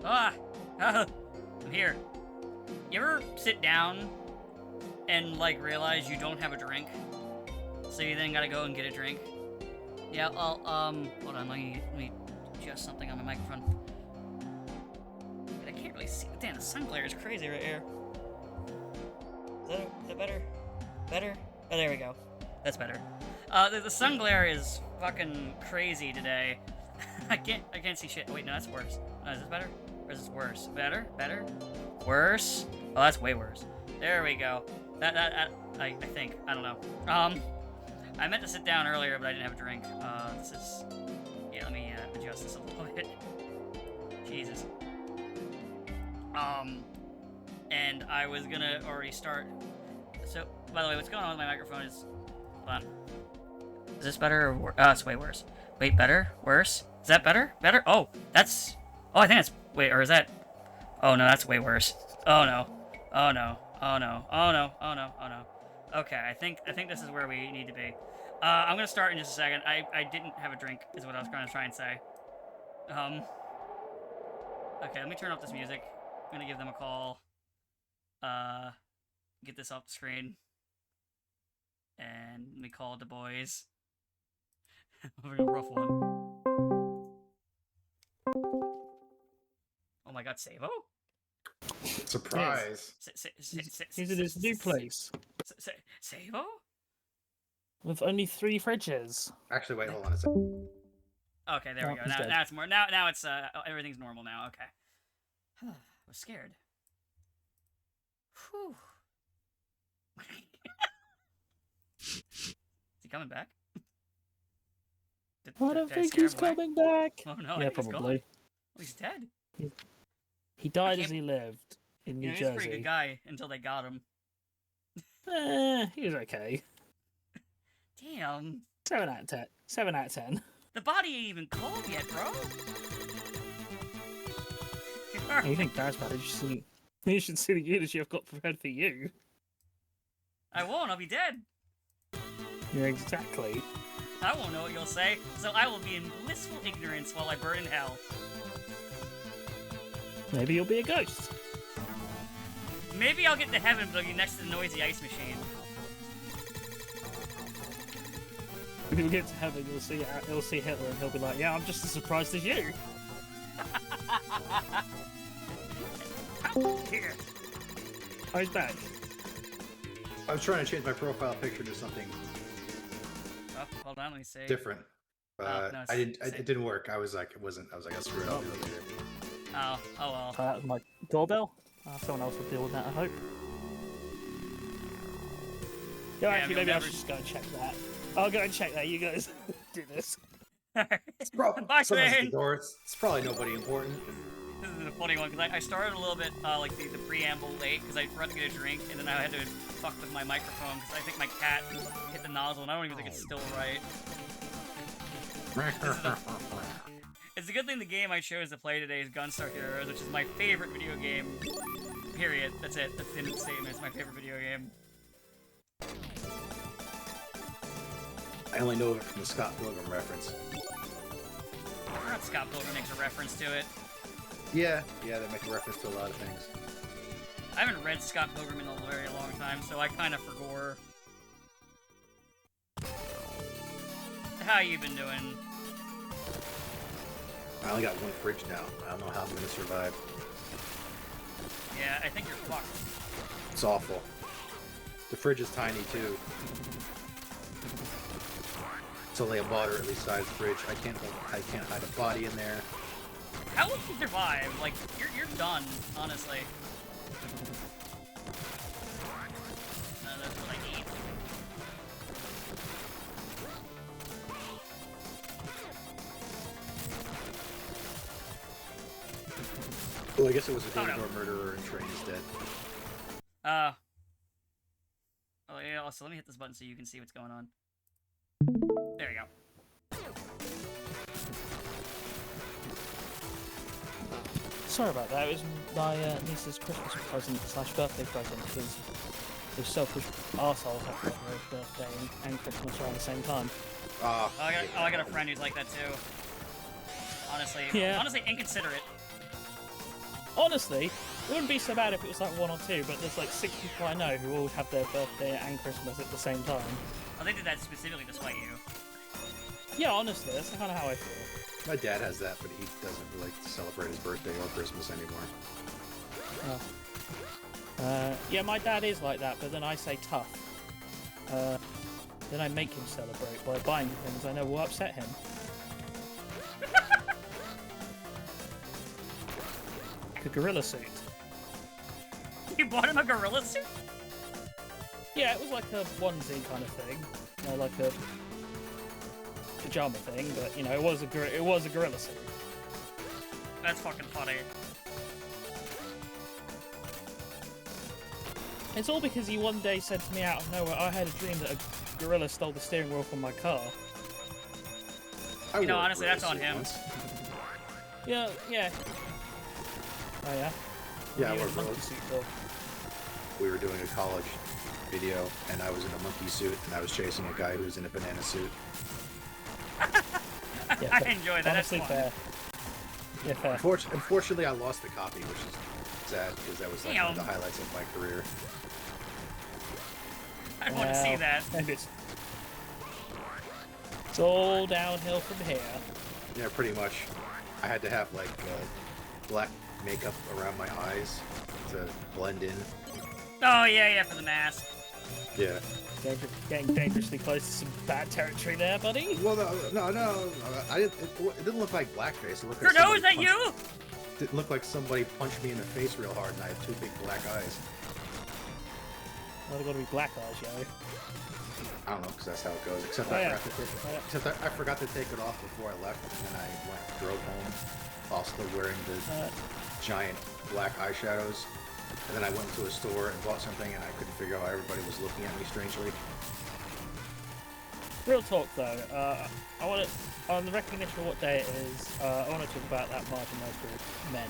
Ah! I'm here. You ever sit down and, like, realize you don't have a drink? So you then gotta go and get a drink? Yeah, hold on, let me adjust something on my microphone. I can't really see. Damn, the sun glare is crazy right here. Is that better? Better? Oh, there we go. That's better. The sun glare is fucking crazy today. I can't see shit. Oh, wait, no, that's worse. Is this better? Or is this worse? Better? Better? Worse? Oh, that's way worse. There we go. I think. I don't know. I meant to sit down earlier, but I didn't have a drink. This is... Yeah, let me adjust this a little bit. Jesus. And I was gonna already start... So, by the way, what's going on with my microphone is... Hold on. Is this better or worse? Oh, it's way worse. Wait, better? Worse? Is that better? Better? Oh, that's... Oh, I think that's... Wait, or is that... Oh, no, that's way worse. Oh, no. Oh, no. Oh, no. Oh, no. Oh, no. Oh, no. Okay, I think this is where we need to be. I'm gonna start in just a second. I didn't have a drink, is what I was gonna try and say. Okay, let me turn off this music. I'm gonna give them a call. Get this off the screen. And let me call the boys. Having a rough one. Oh my god, Savo? Surprise. He's in his new place. Savo? With only 3 fridges. Actually, wait, hold on a second. Okay, there we Oh, go. he's Now, dead. now it's more. Now it's everything's normal now. Okay. I was scared. Whew. Is he coming back? I don't think he's coming back. Oh no! Yeah, I think he's probably. gone. Oh, he's dead. He died as he lived in New He's a pretty Jersey. good guy until they got him. He was okay. Damn. 7 out of 10. 7 out of 10. The body ain't even cold yet, bro. You think that's bad? You should see the eulogy I've got prepared for you. I won't. I'll be dead. Yeah, exactly. I won't know what you'll say, so I will be in blissful ignorance while I burn in hell. Maybe you'll be a ghost. Maybe I'll get to heaven, but I'll be next to the noisy ice machine. When you get to heaven, you'll see Hitler, and he'll be like, "Yeah, I'm just as surprised as you." Here. Oh, he's back. I was trying to change my profile picture to something Oh, hold on, let me see. different. No, it's I didn't. same. It didn't work. I was like, it wasn't. I was like, I screwed up. Oh well. That was my doorbell. Someone else will deal with that, I hope. Yeah, actually, maybe I should just go and check that. I'll go and check that. You guys do this. It's probably Bye, someone's at Shane. the door. It's probably nobody important. This is a funny one because I started a little bit like the preamble late because I forgot to get a drink and then I had to fuck with my microphone because I think my cat hit the nozzle and I don't even think it's still right. It's a good thing the game I chose to play today is Gunstar Heroes, which is my favorite video game. Period. That's it. That's the end of the statement. It's my favorite video game. I only know it from the Scott Pilgrim reference. I forgot Scott Pilgrim makes a reference to it. Yeah, they make a reference to a lot of things. I haven't read Scott Pilgrim in a very long time, so I kind of forgot. How you been doing? I only got 1 fridge now. I don't know how I'm gonna survive. Yeah, I think you're fucked. It's awful. The fridge is tiny too. It's only a moderately sized fridge. I can't hide a body in there. How would you survive? Like, you're done, honestly. That's what I need. Well, I guess it was a Oh, no. door murderer and Train is dead. Oh yeah, also let me hit this button so you can see what's going on. There we go. Sorry about that. It was my niece's Christmas present / birthday present because those selfish arseholes have got her birthday and Christmas around the same time. I got a friend who's like that too. Honestly, Yeah. honestly inconsiderate. Honestly, it wouldn't be so bad if it was like 1 or 2, but there's like 6 people I know who all have their birthday and Christmas at the same time. Oh, they did that specifically to spite you. Yeah, honestly, that's kind of how I feel. My dad has that, but he doesn't really celebrate his birthday or Christmas anymore. Yeah, my dad is like that, but then I say tough. Then I make him celebrate by buying things I know will upset him. The gorilla suit. You bought him a gorilla suit? Yeah, it was like a onesie kind of thing, like a pajama thing, but you know, it was a gorilla suit. That's fucking funny. It's all because he one day said to me out of nowhere, I had a dream that a gorilla stole the steering wheel from my car. You know, honestly, that's on him. Yeah. Oh yeah? Yeah, What I are you in a wore monkey suit for? We were doing a college video, and I was in a monkey suit, and I was chasing a guy who was in a banana suit. Yeah, I enjoy that. honestly, That's fun. fair. Yeah, fair. Unfortunately, I lost the copy, which is sad, because that was like one of the highlights of my career. I want to see that. Maybe it's all downhill from here. Yeah, pretty much. I had to have like black makeup around my eyes to blend in. Oh, yeah, for the mask. Yeah. Getting dangerously close to some bad territory there, buddy. Well, no. It didn't look like blackface. It looked like Trudeau, is that somebody you? It looked like somebody punched me in the face real hard, and I had 2 big black eyes. Well, they've got to be black eyes, yo. I don't know, because that's how it goes. Except Oh, I yeah. forgot to take it off before I left, and then I drove home, while still wearing the giant black eyeshadows. And then I went to a store and bought something, and I couldn't figure out why everybody was looking at me strangely. Real talk, though. I want to, on the recognition of what day it is, I want to talk about that marginalised group, men.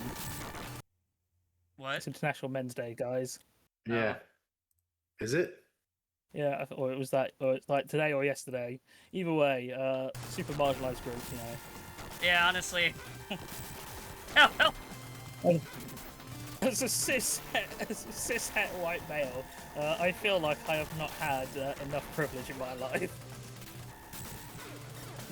What? It's International Men's Day, guys. Yeah. Is it? Yeah, or it was that, or it's like today or yesterday. Either way, super marginalised group, you know. Yeah, honestly. Hell. As a cis het white male, I feel like I have not had enough privilege in my life.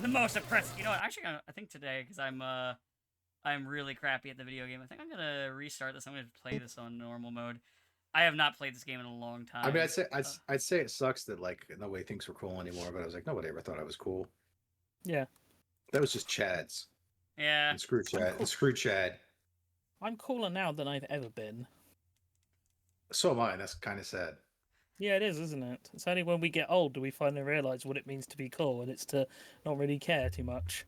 The most oppressed. You know what? Actually, I think today, because I'm really crappy at the video game. I think I'm gonna restart this. I'm gonna play this on normal mode. I have not played this game in a long time. I mean, I'd say it sucks that like no way things were cool anymore. But I was like, nobody ever thought I was cool. Yeah. That was just Chad's. Yeah. And screw Chad. And screw Chad. I'm cooler now than I've ever been. So am I. That's kind of sad. Yeah, it is, isn't it? It's only when we get old do we finally realise what it means to be cool, and it's to not really care too much.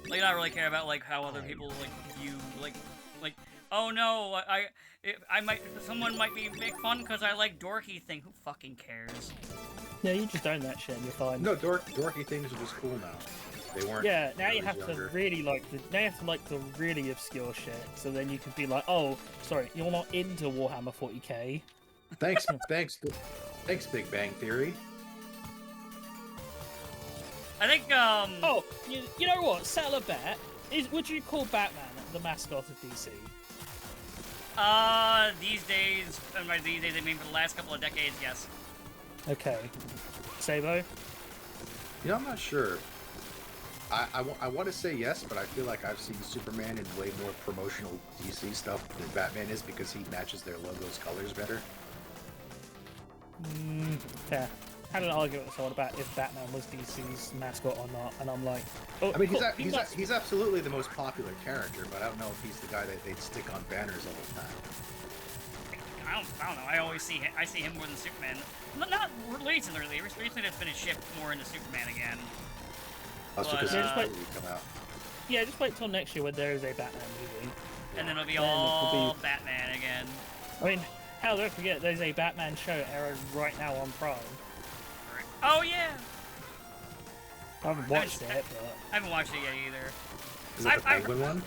Like, not really care about like how other people like view like. Oh no, someone might make fun because I like dorky thing. Who fucking cares? Yeah, you just own that shit and you're fine. No, dorky things are just cool now. They weren't. Yeah, now you when I have was to younger. really like the really obscure shit. So then you could be like, oh, sorry, you're not into Warhammer 40k. Thanks, Big Bang Theory. I think Oh, you know what? Settle a bet. Would you call Batman the mascot of DC? these days, and by these days I mean for the last couple of decades, yes. Okay. Sabo? You know, I'm not sure. I want to say yes, but I feel like I've seen Superman in way more promotional DC stuff than Batman is because he matches their logo's colors better. Yeah. Had an argument with someone about if Batman was DC's mascot or not, and I'm like, oh, I mean, cool, he's absolutely the most popular character, but I don't know if he's the guy that they'd stick on banners all the time. I don't know. I always see him. I see him more than Superman. Not recently. Recently, there's been a shift more into Superman again. Also, But, because just movie come out. yeah, just wait till next year when there is a Batman movie. And then it'll be Then it will all be- Batman again. I mean, hell, don't forget, there's a Batman show airing right now on Prime. Oh yeah. I haven't watched it, but I haven't watched it yet either. Is it the Penguin one?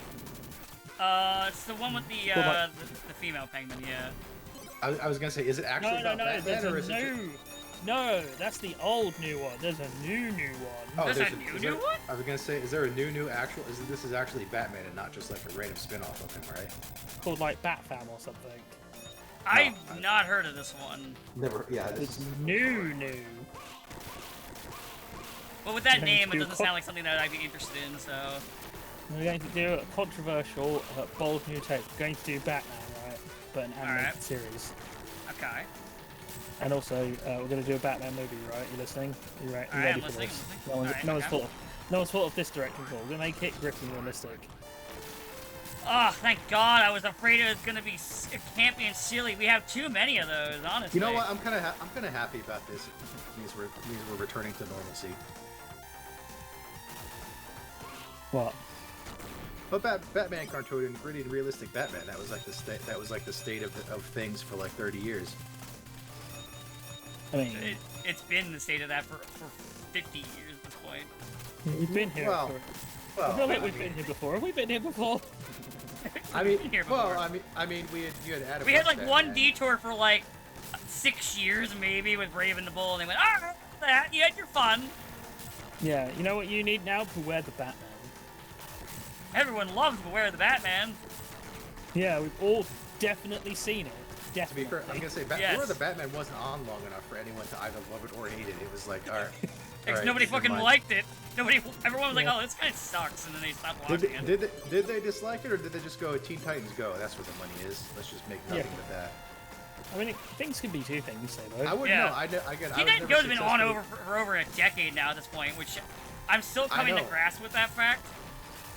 It's the one with the female penguin. Yeah. I was gonna say, is it actually no, about Batman, there's or a is it new. No, that's the old new one. There's a new one. Oh, There's a is new one? I was gonna say, is there a new actual? This is actually Batman and not just like a random spin-off of him, right? Called like Batfam or something. I've not heard of this one. Never. Yeah. It's new. But with that Going name, to it doesn't sound like something that I'd be interested in, so... We're going to do a controversial, bold new take. We're going to do Batman, right? But an animated Alright. series. Okay. And also, we're going to do a Batman movie, right? You listening? You right? You Alright, ready I'm for listening, this? listening. Alright, No one's okay. thought of this directing call. We're going to make it gritty and realistic. Oh, thank God, I was afraid it was gonna be campy and silly. We have too many of those, honestly. You know what? I'm kind of happy about this. Means we're returning to normalcy. What? But Batman cartoon, gritty and realistic Batman. That was like the state. That was like the state of things for like 30 years. I mean, It's been the state of that for 50 years at this point. we've been here Well, before. I feel like we've been here before. Have we been here before? I mean, Been here before. you had Adam. We had like West one Batman. detour for like 6 years maybe with Raven the Bull, and they went, ah, that, you had your fun. Yeah, you know what you need now? Beware the Batman. Everyone loves Beware the Batman. Yeah, we've all definitely seen it. To be Definitely. fair, I'm gonna say Yes. Beware the Batman wasn't on long enough for anyone to either love it or hate it. It was like, all right. Because nobody fucking liked it. Everyone was like, oh, this guy sucks, and then they stopped watching it. Did they dislike it, or did they just go Teen Titans Go? That's where the money is. Let's just make nothing but that. I mean, things can be two things, say though. I wouldn't Yeah. know. Again, Teen Titans Go's been on for over a decade now at this point, which I'm still coming to know. grasp with that fact.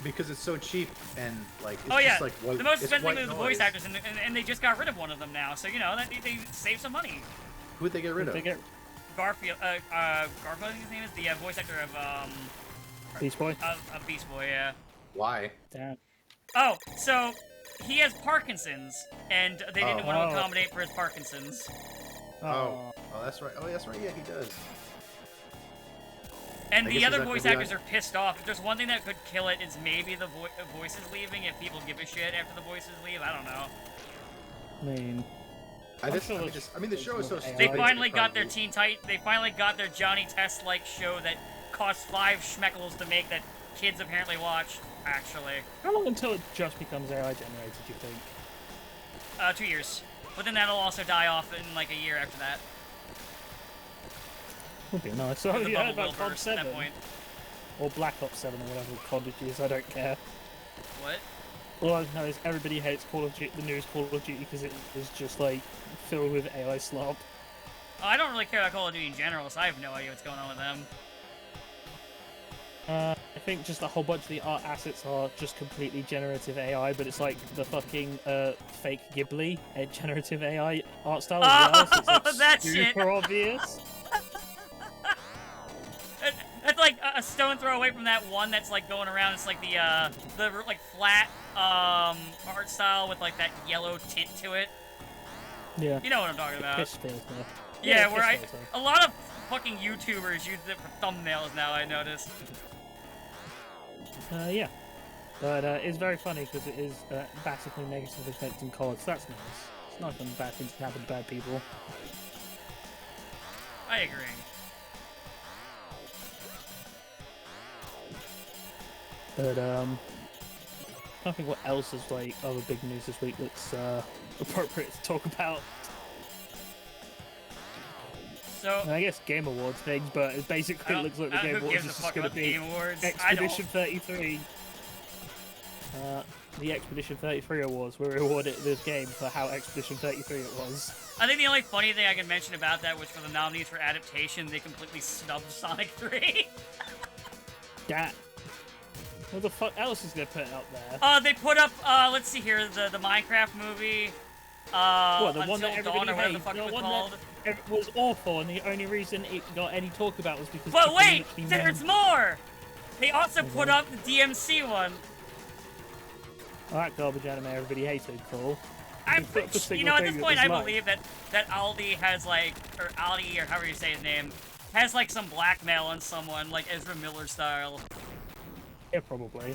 because it's so cheap and like it's Oh yeah, just like white, the most it's expensive white was the noise. voice actors, and they just got rid of one of them now. So you know that they saved some money. Who'd they get rid of? They get Garfield, Garfield, I think his name is the voice actor of Beast Boy. of Beast Boy. Yeah. Why? Damn. Oh, so he has Parkinson's, and they didn't want to Oh. accommodate for his Parkinson's. Oh, that's right. Oh, that's right. Yeah, he does. And I the guess other it's voice like- actors are pissed off. If there's one thing that could kill it, is maybe the voices leaving. If people give a shit after the voices leave, I don't know. I mean, I mean, the show is so They stupid. They Right. finally it got their probably- They finally got their Johnny Test-like show that cost 5 schmeckles to make that kids apparently watch. Actually, how long until it just becomes AI generated, do you think? 2 years. But then that'll also die off in like a year after that. Would be nice. So The you heard bubble will about COD burst at 7? that point. Or Black Ops 7 or whatever COD it is, I don't care. What? All I know is everybody hates Call of Duty, the newest Call of Duty, because it is just like filled with AI slop. Oh, I don't really care about Call of Duty in general, so I have no idea what's going on with them. I think just a whole bunch of the art assets are just completely generative AI, but it's like the fucking fake Ghibli generative AI art style as well. So it's like that super shit. obvious. That's like a stone throw away from that one that's like going around. It's like the like flat art style with like that yellow tint to it. Yeah. You know what I'm talking about? Piss filter. Yeah, where piss filter. a lot of fucking YouTubers use it for thumbnails now. I noticed. Yeah. But it's very funny because it is basically negative affecting CODs. That's nice. It's nice when bad things can happen to bad people. I agree. But I don't think what else is like other big news this week that's appropriate to talk about. So. And I guess Game Awards things, but it basically looks like the Game Who Awards gives a is just fuck going about to the be Game Awards? Expedition 33. The Expedition 33 Awards were awarded this game for how Expedition 33 it was. I think the only funny thing I can mention about that was for the nominees for adaptation, they completely snubbed Sonic 3. That. What the fuck else is going to put out there? They put up, let's see here, the Minecraft movie. What, the Until one that Dawn or everybody whatever the hates? fuck The it was one called. that was awful, and the only reason it got any talk about was because. But people wait, literally there's memed. more! They also put up the DMC one. Oh, that garbage anime everybody hated, cool. I'm It's not the pretty, single you know, at thing this that point, was I like. believe that Aldi has like, or Aldi, or however you say his name, has like some blackmail on someone, like Ezra Miller style. Yeah, probably.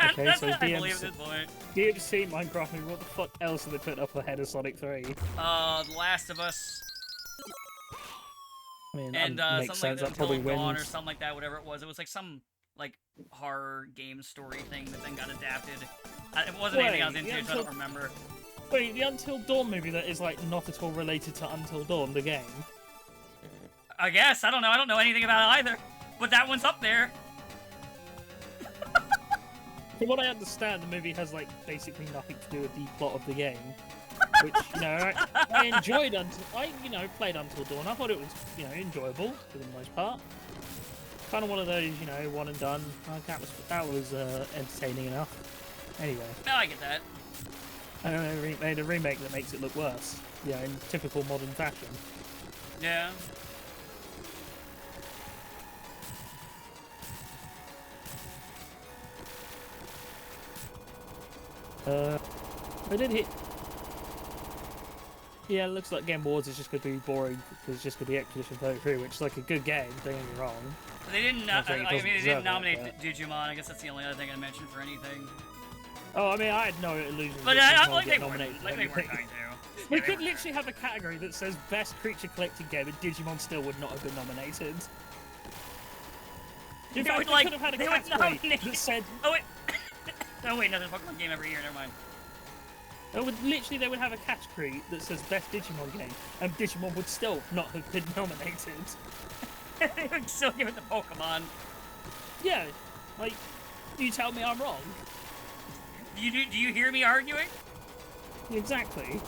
Okay, That's so what I believe DMC at this point. DMC Minecraft movie, what the fuck else are they putting up ahead of Sonic 3? The Last of Us. I mean, And makes something sense. like That Until probably Dawn or wins. something like that, whatever it was. It was like some like horror game story thing that then got adapted. It wasn't anything I was Wait, into, so I don't remember. Wait, the Until Dawn movie that is like not at all related to Until Dawn, the game. I guess I don't know. I don't know anything about it either. But that one's up there. From what I understand, the movie has like basically nothing to do with the plot of the game. Which, you know, I enjoyed played Until Dawn. I thought it was, enjoyable for the most part. Kind of one of those, one and done. That was entertaining enough. Anyway. No, I get that. And then they made a remake that makes it look worse. Yeah, in typical modern fashion. Yeah. I did hit. Yeah, it looks like Game Wars is just going to be boring. It's just going to be Expedition 33, which is like a good game, don't get me wrong. They didn't. Not saying it doesn't they deserve didn't it, nominate but- Digimon. I guess that's the only other thing I mentioned for anything. Oh, I mean, I had no illusions. But that I Digimon like would get they were. nominated for Like they were anything. going to. We Yeah, could they were. literally have a category that says Best Creature Collecting Game, and Digimon still would not have been nominated. In They fact, would, we like- could have had a they would category nominate- that said... Oh wait. Oh wait, no, there's a Pokemon game every year. Never mind. Literally, they would have a category that says Best Digimon Game, and Digimon would still not have been nominated. They would still give it to Pokemon. Yeah, like, you tell me I'm wrong. Do you hear me arguing? Exactly.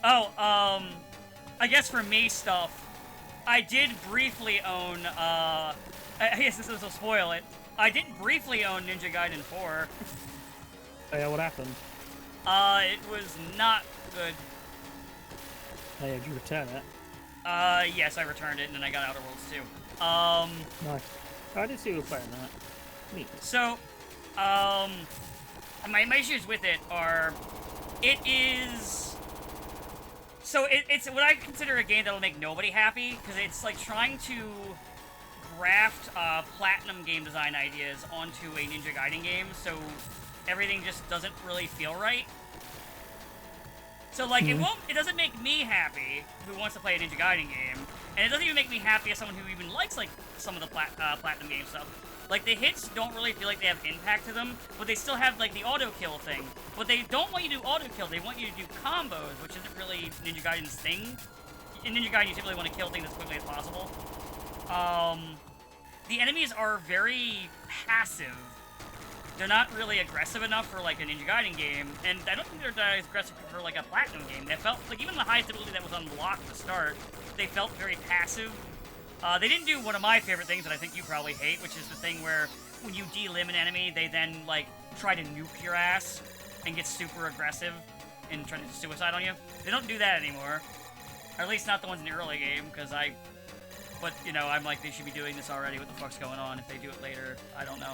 Oh, I guess for me stuff, I did briefly own, I guess this will spoil it. I did briefly own Ninja Gaiden 4. Oh, yeah, what happened? It was not good. Oh, yeah, did you return it? Yes, I returned it and then I got Outer Worlds too. Nice. Oh, I did see you were playing that. Neat. So, my issues with it are, it is, so it's what I consider a game that'll make nobody happy, because it's like trying to graft platinum game design ideas onto a Ninja Gaiden game, so everything just doesn't really feel right. So like it doesn't make me happy who wants to play a Ninja Gaiden game, and it doesn't even make me happy as someone who even likes like some of the platinum game stuff. Like the hits don't really feel like they have impact to them, but they still have like the auto kill thing. But they don't want you to do auto kill; they want you to do combos, which isn't really Ninja Gaiden's thing. In Ninja Gaiden, you typically want to kill things as quickly as possible. The enemies are very passive. They're not really aggressive enough for like a Ninja Gaiden game, and I don't think they're that aggressive for like a Platinum game. They felt like even the highest ability that was unlocked to start, they felt very passive. They didn't do one of my favorite things that I think you probably hate, which is the thing where when you delim an enemy, they then like try to nuke your ass and get super aggressive and try to suicide on you. They don't do that anymore, or at least not the ones in the early game, because but you know, I'm like, they should be doing this already. What the fuck's going on? If they do it later, I don't know.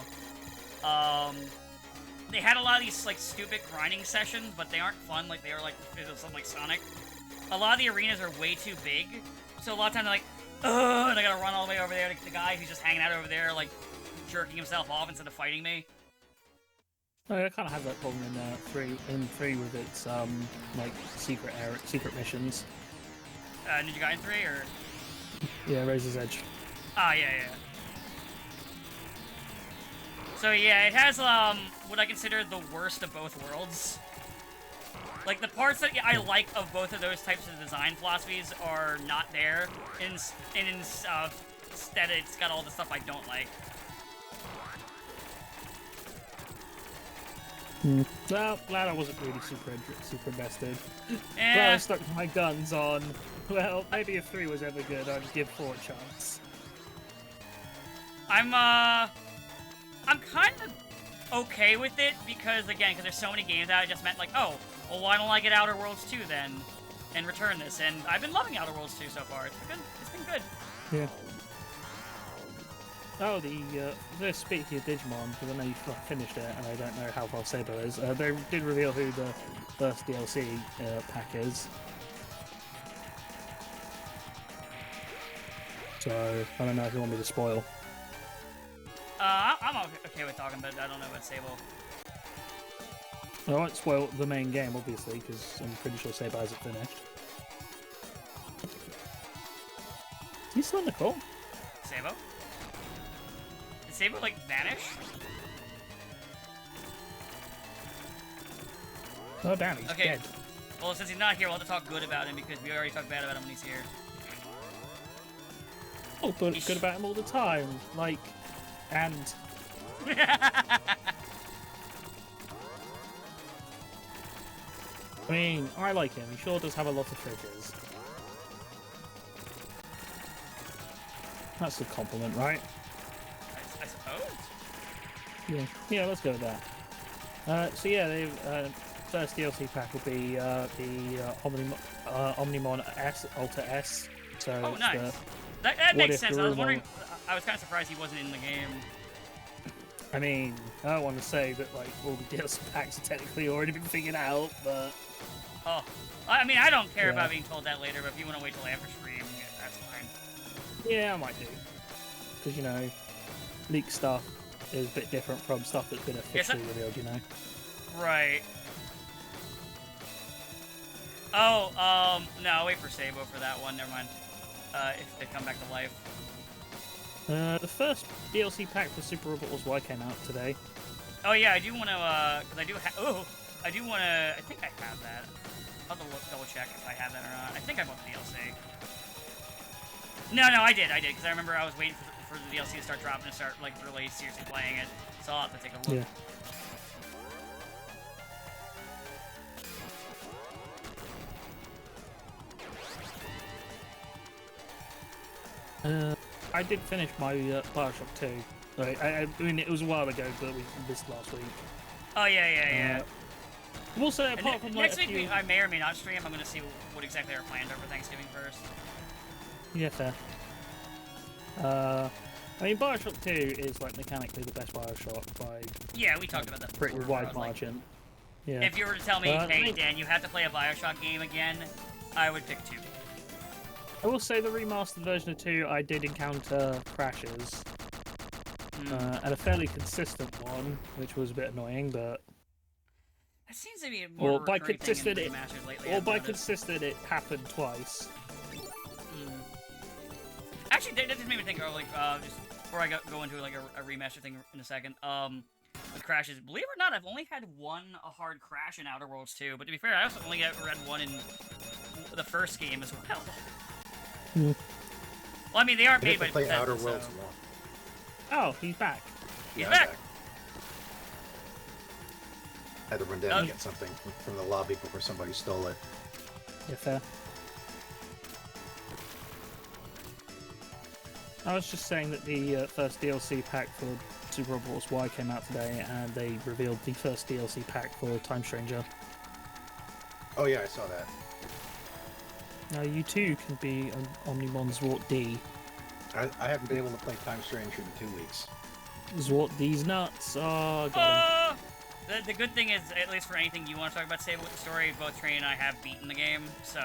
They had a lot of these like stupid grinding sessions, but they aren't fun like they are like something like Sonic. A lot of the arenas are way too big, so a lot of times they're like, ugh, and I gotta run all the way over there to the guy who's just hanging out over there, like jerking himself off instead of fighting me. Oh, I kind of have that problem in three with its like secret missions. Ninja Gaiden 3 or Yeah, Razor's Edge. ah yeah. So yeah, it has what I consider the worst of both worlds. Like the parts that I like of both of those types of design philosophies are not there. Instead, it's got all the stuff I don't like. Well, glad I wasn't really super invested. Eh. Glad I stuck my guns on. Well, maybe if 3 was ever good, I'd give 4 a chance. I'm kind of okay with it because there's so many games that I just meant like, oh, well, why don't I get Outer Worlds 2 then and return this? And I've been loving Outer Worlds 2 so far. It's been good. Yeah. Oh, speaking of Digimon, because I know you finished it, and I don't know how far Sable is. They did reveal who the first DLC pack is. So I don't know if you want me to spoil. I'm okay with talking, but I don't know about Sable. I won't spoil the main game, obviously, because I'm pretty sure Saber hasn't finished. Is he still in the call? Sabo? Did Sabo, like, vanish? Oh, damn, he's Okay. dead. Well, since he's not here, we'll have to talk good about him because we already talked bad about him when he's here. Oh, but it's good about him all the time. Like, and... I mean, I like him. He sure does have a lot of triggers. That's a compliment, right? I suppose. Yeah, let's go with that. So yeah, the first DLC pack will be the Omnimon S, Alta S. So Oh, it's nice. the- That what makes if sense. the I was room wondering. I was kind of surprised he wasn't in the game. I mean, I don't want to say that like all the DLC packs are technically already been figured out, but Oh, I mean, I don't care Yeah. about being told that later. But if you want to wait till after stream, yeah, that's fine. yeah, I might do. Because you know, leak stuff is a bit different from stuff that's been officially revealed. You know. Right. Oh, no, wait for Sabo for that one. Never mind. If they come back to life. The first DLC pack for Super Robot Wars Y came out today. Oh yeah, I do want to, because I do have. Oh, I do want to. I think I have that. I'll have to double check if I have that or not. I think I bought the DLC. No, I did, because I remember I was waiting for the DLC to start dropping and start like really seriously playing it. So I'll have to take a look. Yeah. I did finish my Bioshock 2. Like, I mean, it was a while ago, but we missed last week. Oh yeah. Also, And apart from like next a week, few... I may or may not stream. I'm gonna see what exactly our plans are for Thanksgiving first. Yeah, fair. I mean, Bioshock 2 is like mechanically the best Bioshock by Yeah, we talked about that pretty before, where I wide was like, margin. Yeah. if you were to tell me, I hey mean- Dan, you have to play a Bioshock game again, I would pick 2. I will say the remastered version of 2, I did encounter crashes, and a fairly consistent one, which was a bit annoying, but... That seems to be a more Or by recurring thing in consistent, remasters lately. or I've by noticed. consistent, it happened twice. Actually, that just made me think of like just before I go into like a remaster thing in a second. With crashes, believe it or not, I've only had one hard crash in Outer Worlds 2. But to be fair, I also only ever had one in the first game as well. Hmm. Well, I mean, they aren't I made didn't by play Outer Bethesda, Worlds so- 1. Oh, he's back. He's Yeah, I'm back. Had to run down and get something from the lobby before somebody stole it. Yeah, fair. I was just saying that the first DLC pack for Super Robot Wars Y came out today, and they revealed the first DLC pack for Time Stranger. Oh yeah, I saw that. Now you too can be an Omnimon Zwart D. I haven't been able to play Time Stranger in 2 weeks. Zwart D's nuts. Oh, got him. The good thing is, at least for anything you want to talk about, Sable with the story, both Trey and I have beaten the game, so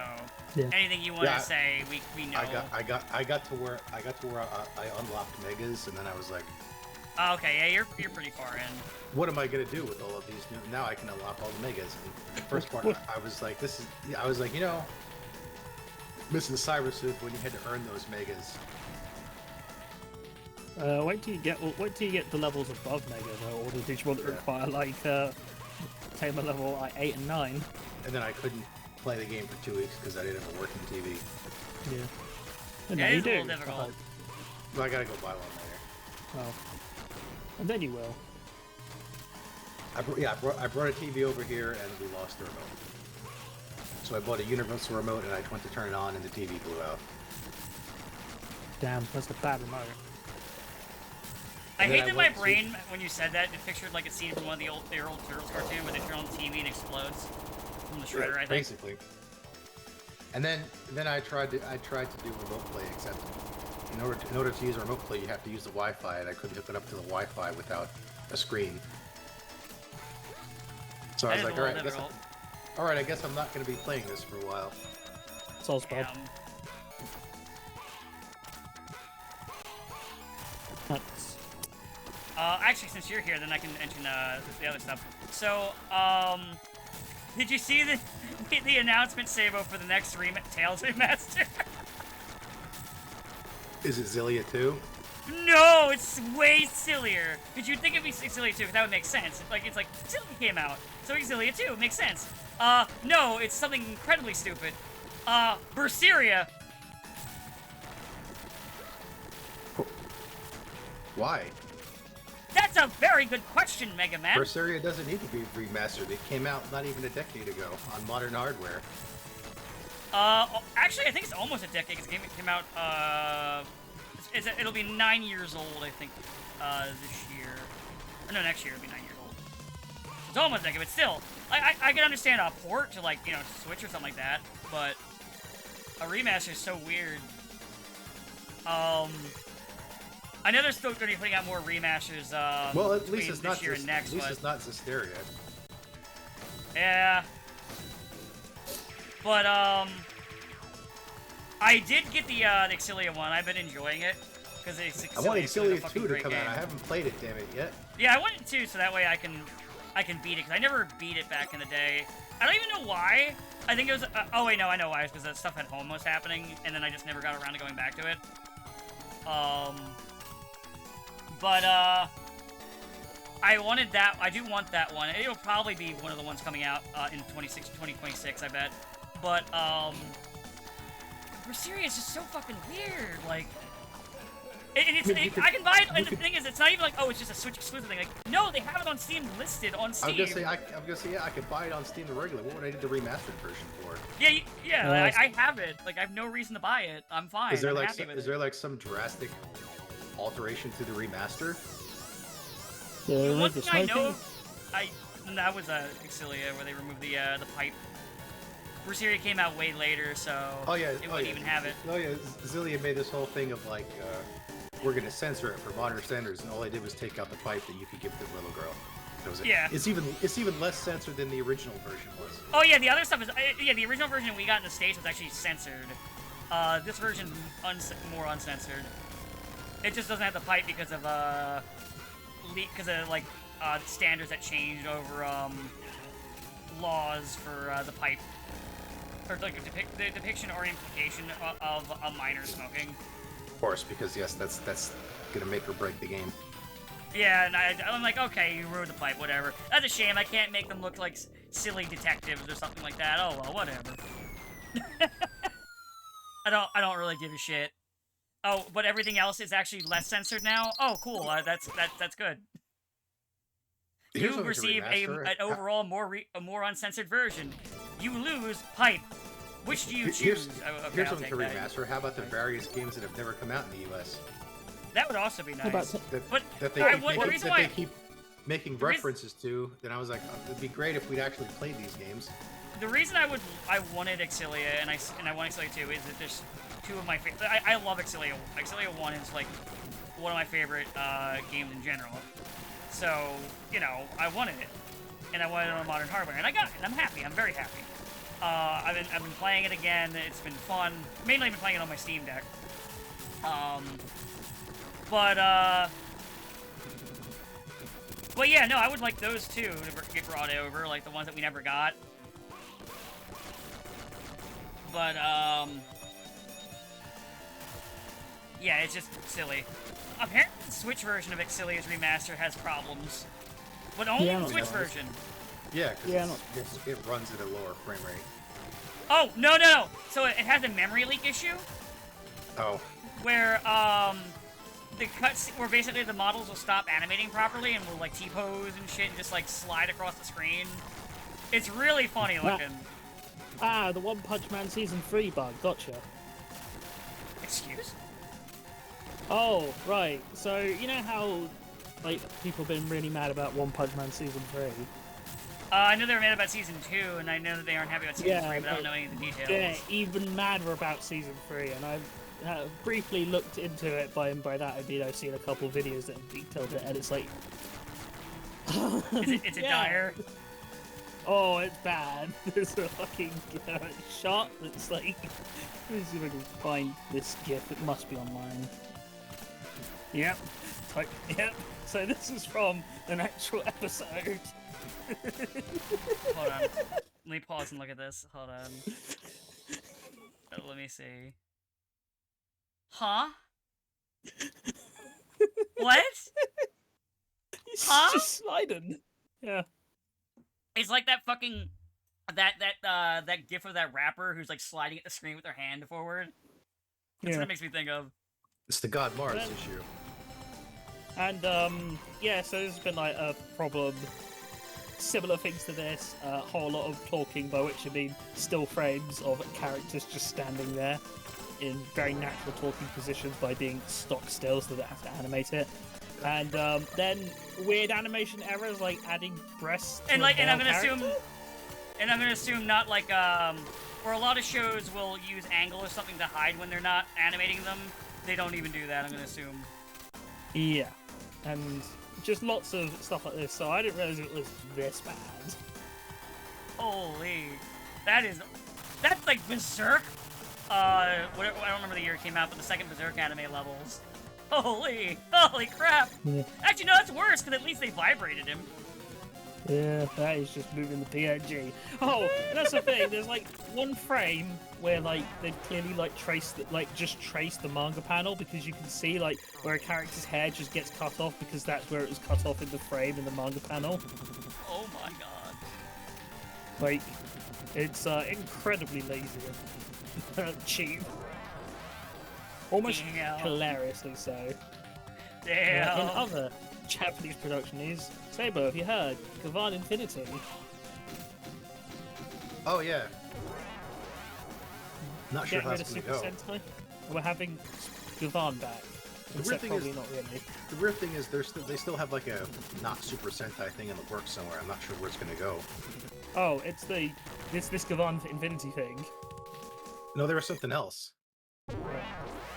Yeah. anything you want Yeah. to say, we know. I got to where I unlocked megas, and then I was like, Oh, okay, yeah, you're pretty far in. what am I gonna do with all of these new? Now I can unlock all the megas. And the first part, I was like, I was like, missing the Cyber Sleuth when you had to earn those megas. Wait till you get the levels above Mega though, or the each one that Yeah. require like Tamer level like 8 and 9. And then I couldn't play the game for 2 weeks because I didn't have a working TV. Yeah. Yeah, now it you is a do. little difficult. But I gotta go buy one later. Oh. And then you will. I brought a TV over here and we lost the remote. So I bought a universal remote and I went to turn it on and the TV blew out. Damn, that's a bad remote. I And then hate I that my went to- brain, when you said that, it pictured like a scene from one of the old Turtles cartoon where they turn on the TV and explodes from the shredder, I think. Basically. And then I tried to do remote play, except in order to use a remote play, you have to use the Wi-Fi, and I couldn't hook it up to the Wi-Fi without a screen. So I That was is like, a little difficult. all right, I guess I'm not going to be playing this for a while. Sounds bad. Damn. That's... Actually, since you're here, then I can mention the other stuff. So, did you see the announcement, Sabo, for the next Tales remaster? Is it Zillia 2? No, it's way sillier. Because you'd think it'd be Xillia 2, because that would make sense. It's like Xillia came out, so Xillia 2 makes sense. No, it's something incredibly stupid. Berseria. Why? That's a very good question, Mega Man. Berseria doesn't need to be remastered. It came out not even a decade ago on modern hardware. Actually, I think it's almost a decade, because the game came out, it'll be 9 years old, I think, this year. Or no, next year it'll be 9 years old. It's almost a decade, but still, I can understand a port to, like, you know, Switch or something like that, but a remaster is so weird. I know they're still going to be putting out more remasters, Well, at least it's this not year and next, at least but... it's not Zestiria. Yeah. But, I did get the Xillia one. I've been enjoying it. Because I want Xillia 2 to come out. I haven't played it, damn it, yet. Yeah, I want it too, so that way I can beat it. Because I never beat it back in the day. I don't even know why. I think it was... oh, wait, no, I know why. It's because that stuff at home was happening, and then I just never got around to going back to it. But, I wanted that. I do want that one. It'll probably be one of the ones coming out in 2026, I bet. But, Berseria is just so fucking weird. Like, I can buy it, and the thing is, it's not even like, oh, it's just a Switch exclusive thing. Like, no, they have it on Steam listed on Steam. I'm gonna say, yeah, I could buy it on Steam the regular. What would I need the remastered version for? Yeah, I have it. Like, I have no reason to buy it. I'm fine. Is there I'm happy with it. there like some drastic alteration to the remaster? The one thing I know, that was Xillia, where they removed the pipe. Berseria came out way later, so it wouldn't even have it. Oh yeah, Zillia made this whole thing of like, we're gonna censor it for modern standards, and all they did was take out the pipe that you could give to the little girl. That was it. Yeah. It's even less censored than the original version was. Oh yeah, the other stuff is the original version we got in the States was actually censored. This version's more uncensored. It just doesn't have the pipe because of standards that changed over laws for the pipe, or like the depiction or implication of a minor smoking. Of course, because yes, that's gonna make or break the game. Yeah, and I'm like, okay, you ruined the pipe, whatever. That's a shame. I can't make them look like silly detectives or something like that. Oh well, whatever. I don't really give a shit. Oh, but everything else is actually less censored now? Oh, cool. That's good. You receive an overall more uncensored version. You lose pipe. Which do you choose? Here's something to remaster. How about the various games that have never come out in the U.S.? That would also be nice. That they keep making references to. Then I was like, it'd be great if we'd actually played these games. The reason I wanted Xillia and I want Xillia 2 is that there's two of my favorite. I love Xillia. Xillia 1 is like one of my favorite games in general. So, you know, I wanted it, and I wanted it on modern hardware, and I got it. And I'm happy. I'm very happy. I've been playing it again. It's been fun. Mainly, I've been playing it on my Steam Deck. But yeah, no, I would like those two to get brought over, like the ones that we never got. But yeah, it's just silly. Apparently, the Switch version of Xillia's remaster has problems, but only the Switch version. Yeah, because it runs at a lower frame rate. Oh, no. So it has a memory leak issue. Oh. Where, the cuts, where basically the models will stop animating properly and will, like, T-pose and shit and just, like, slide across the screen. It's really funny looking. The One Punch Man Season 3 bug, gotcha. Excuse? Oh, right. So, you know how, like, people have been really mad about One Punch Man Season 3? I know they were mad about Season 2, and I know that they aren't happy about Season 3, but I don't know any of the details. Yeah, even madder about Season 3, and I've briefly looked into it. By that, I mean I've seen a couple of videos that have detailed it, and it's like... Is it dire? Oh, it's bad. There's a fucking shot that's like... Let me see if I can find this GIF. It must be online. Yep. Yep. So this is from an actual episode. Hold on. Let me pause and look at this. Hold on. Let me see. Huh? What? He's Huh? just sliding. Yeah. It's like that fucking that gif of that rapper who's like sliding at the screen with their hand forward. That's what it makes me think of. It's the God Mars Then- issue. And yeah, so there's been like a problem. Similar things to this, a whole lot of talking, by which I mean still frames of characters just standing there in very natural talking positions by being stock still, so they have to animate it. And then weird animation errors like adding breasts. To And like, a and I'm male gonna assume, character. not like where a lot of shows will use angle or something to hide when they're not animating them. They don't even do that. I'm gonna assume. Yeah, and just lots of stuff like this. So I didn't realize it was this bad. Holy, that's like Berserk. Whatever, I don't remember the year it came out, but the second Berserk anime levels. Holy crap! Yeah. Actually, no, that's worse because at least they vibrated him. Yeah, that is just moving the PNG. Oh, that's the thing. There's like one frame where like they've clearly like traced the manga panel, because you can see like where a character's hair just gets cut off because that's where it was cut off in the frame in the manga panel. Oh my god. Like, it's incredibly lazy and cheap. Almost Damn. hilariously so. Damn. In other Japanese production news, Sabo, have you heard? Gavan Infinity. Oh yeah. Not sure Getting how rid it's of gonna Super go. Sentai. We're having Gavan back. The weird Except thing probably is- not really. The weird thing is they still have like a not Super Sentai thing in the works somewhere. I'm not sure where it's gonna go. Oh, it's this Gavan Infinity thing. No, there was something else. There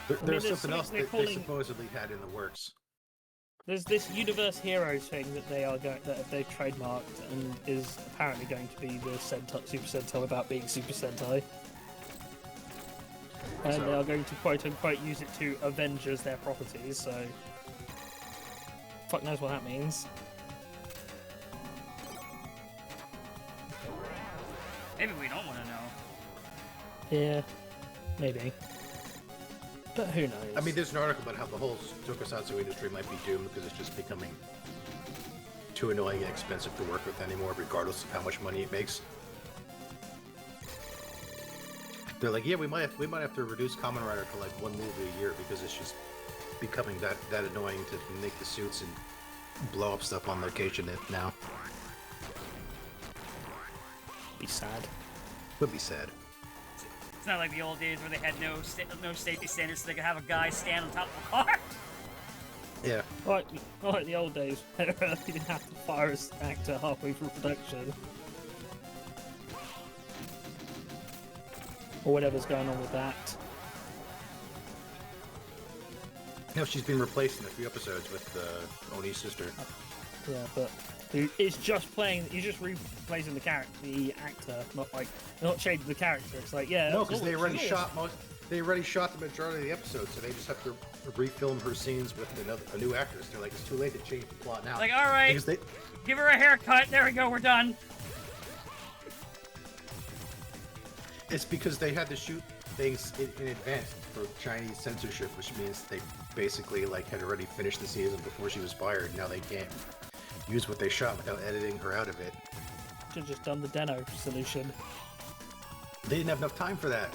was there's something something else they're that they calling- supposedly had in the works. There's this Universe Heroes thing that they've trademarked and is apparently going to be the Super Sentai without being Super Sentai. And So- they are going to quote unquote use it to Avengers their properties, so fuck knows what that means. Maybe we don't want to know. Yeah, maybe. But who knows? I mean, there's an article about how the whole tokusatsu industry might be doomed because it's just becoming too annoying and expensive to work with anymore, regardless of how much money it makes. They're like, yeah, we might have to reduce Kamen Rider to like one movie a year because it's just becoming that annoying to make the suits and blow up stuff on location now. be sad. Would be sad. It's not like the old days where they had no safety standards, so they could have a guy stand on top of a car. Yeah. Like the old days, where you didn't have to fire an actor halfway through production. Or whatever's going on with that. No, she's been replaced in a few episodes with Oni's sister. Yeah, but he's just replacing the character, the actor, not changing the character. It's like, yeah. No, that's because all they it already is. shot the majority of the episodes, so they just have to refilm her scenes with a new actress. They're like, it's too late to change the plot now. Like, all right, Because they, give her a haircut. There we go. We're done. it's because they had to shoot things in advance for Chinese censorship, which means they basically like had already finished the season before she was fired. Now they can't use what they shot without editing her out of it. Should have just done the Deno solution. They didn't have enough time for that.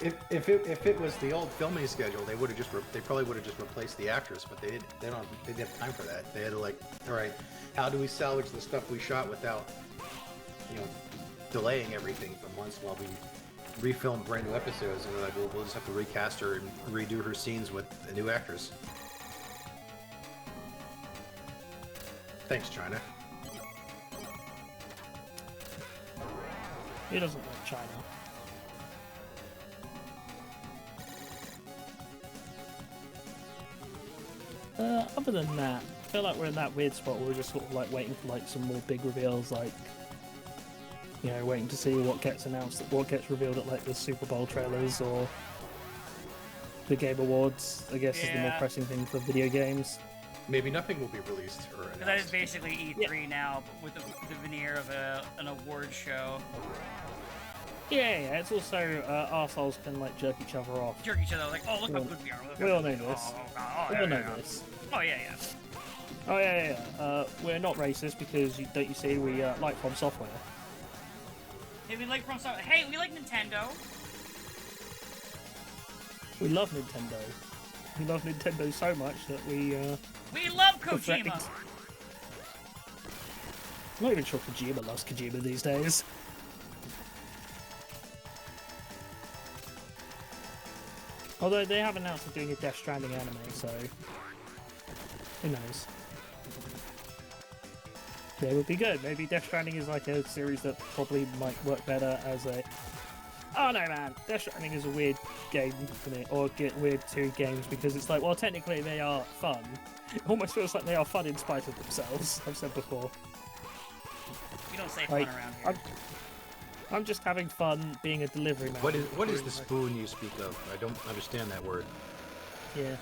If it was the old filming schedule, they probably would have just replaced the actress, but they didn't have time for that. They had to like, all right, how do we salvage the stuff we shot without, delaying everything for months while we refilm brand new episodes? And they're like, well, we'll just have to recast her and redo her scenes with a new actress. Thanks, China. He doesn't like China. Other than that, I feel like we're in that weird spot where we're just sort of like waiting for like some more big reveals, like waiting to see what gets announced, what gets revealed at like the Super Bowl trailers or the Game Awards. I guess is the more Yeah. pressing thing for video games. maybe nothing will be released or Because that is announced. basically E3 now, but with the veneer of an award show. Yeah. It's also arseholes can like jerk each other off. Jerk each other like, oh, look how good we are. Look We how all know good we are. this. Oh, God. Oh, We yeah, all know yeah. this. Oh, yeah, yeah. Oh yeah. We're not racist because don't you see we like From Software. Hey, we like From Software. Hey, we like Nintendo. We love Nintendo. We love Nintendo so much that we We love perfect- Kojima. I'm not even sure Kojima loves Kojima these days. Although they have announced they're doing a Death Stranding anime, so who knows? They would be good. Maybe Death Stranding is like a series that probably might work better as a. Oh no, man! Death Stranding is a weird game for me, or weird two games because it's like, well, technically they are fun. It almost feels like they are fun in spite of themselves. I've said before. We don't say fun Like, around here. I'm just having fun being a delivery man. What is the spoon you speak of? I don't understand that word. Yeah.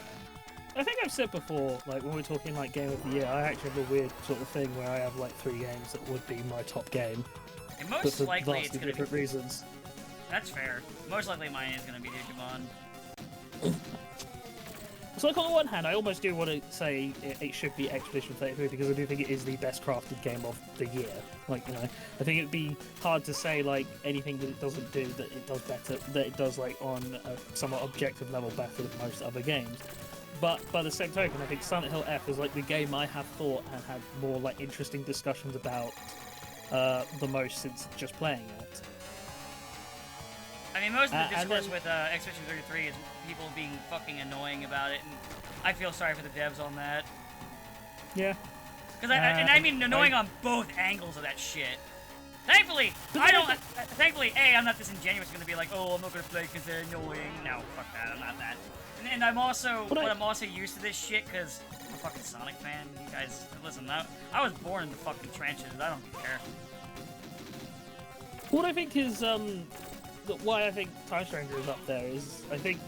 I think I've said before, like when we're talking like game of the year, I actually have a weird sort of thing where I have like 3 games that would be my top game, And but most for likely it's vastly gonna different be. reasons. That's fair. Most likely mine is gonna be Digimon. So like on the one hand, I almost do want to say it should be Expedition 33 because I do think it is the best crafted game of the year. Like, you know, I think it'd be hard to say like anything that it doesn't do that it does better, that it does like on a somewhat objective level better than most other games. But by the same token, I think Silent Hill F is like the game I have thought and had more like interesting discussions about the most since just playing it. I mean, most of the And discourse then- with Expedition 33 is people being fucking annoying about it, and I feel sorry for the devs on that. Yeah. Because I mean annoying on both angles of that shit. Thankfully, I don't. Thankfully, I'm not disingenuous. Going to be like, oh, I'm not going to play because they're annoying. No, fuck that. I'm not that. And I'm also, I'm also used to this shit because I'm a fucking Sonic fan. You guys, listen, I was born in the fucking trenches. I don't care. What I think is why I think Time Stranger is up there is I think